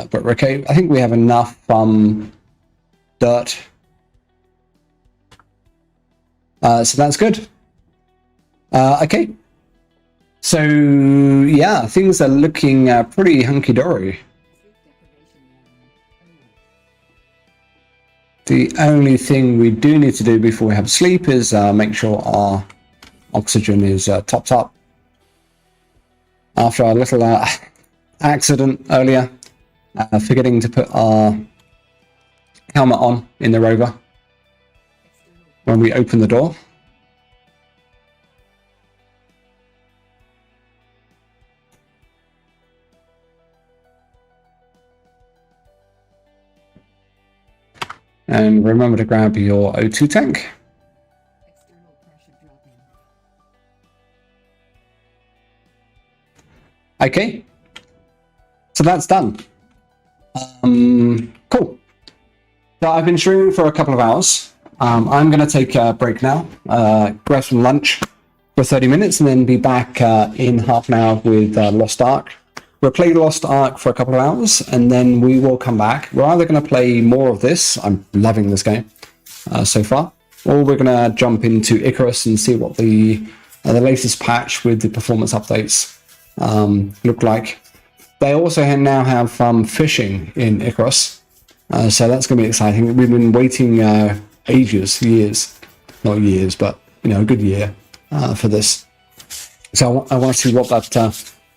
[SPEAKER 1] But okay, I think we have enough dirt. So that's good. Okay. So yeah, things are looking pretty hunky-dory.
[SPEAKER 2] Sleep deprivation warning. Alert.
[SPEAKER 1] The only thing we do need to do before we have sleep is make sure our oxygen is topped up. After our little accident earlier, forgetting to put our helmet on in the Rover
[SPEAKER 2] External
[SPEAKER 1] when we open the door. And remember to grab your O2 tank.
[SPEAKER 2] external pressure dropping.
[SPEAKER 1] Okay, so that's done. Cool. So I've been streaming for a couple of hours. I'm going to take a break now, grab some lunch for 30 minutes, and then be back in half an hour with Lost Ark. We'll play Lost Ark for a couple of hours, and then we will come back. We're either going to play more of this. I'm loving this game so far. or we're going to jump into Icarus and see what the latest patch with the performance updates look like. They also now have fishing in Icarus, so that's going to be exciting. We've been waiting years, not years, but a good year for this. So I want to see what that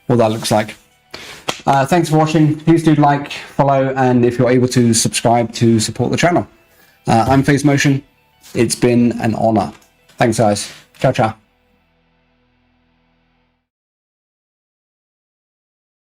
[SPEAKER 1] looks like. Thanks for watching. Please do like, follow, and if you're able to subscribe to support the channel. I'm FaceMotion. It's been an honor. Thanks, guys. Ciao, ciao.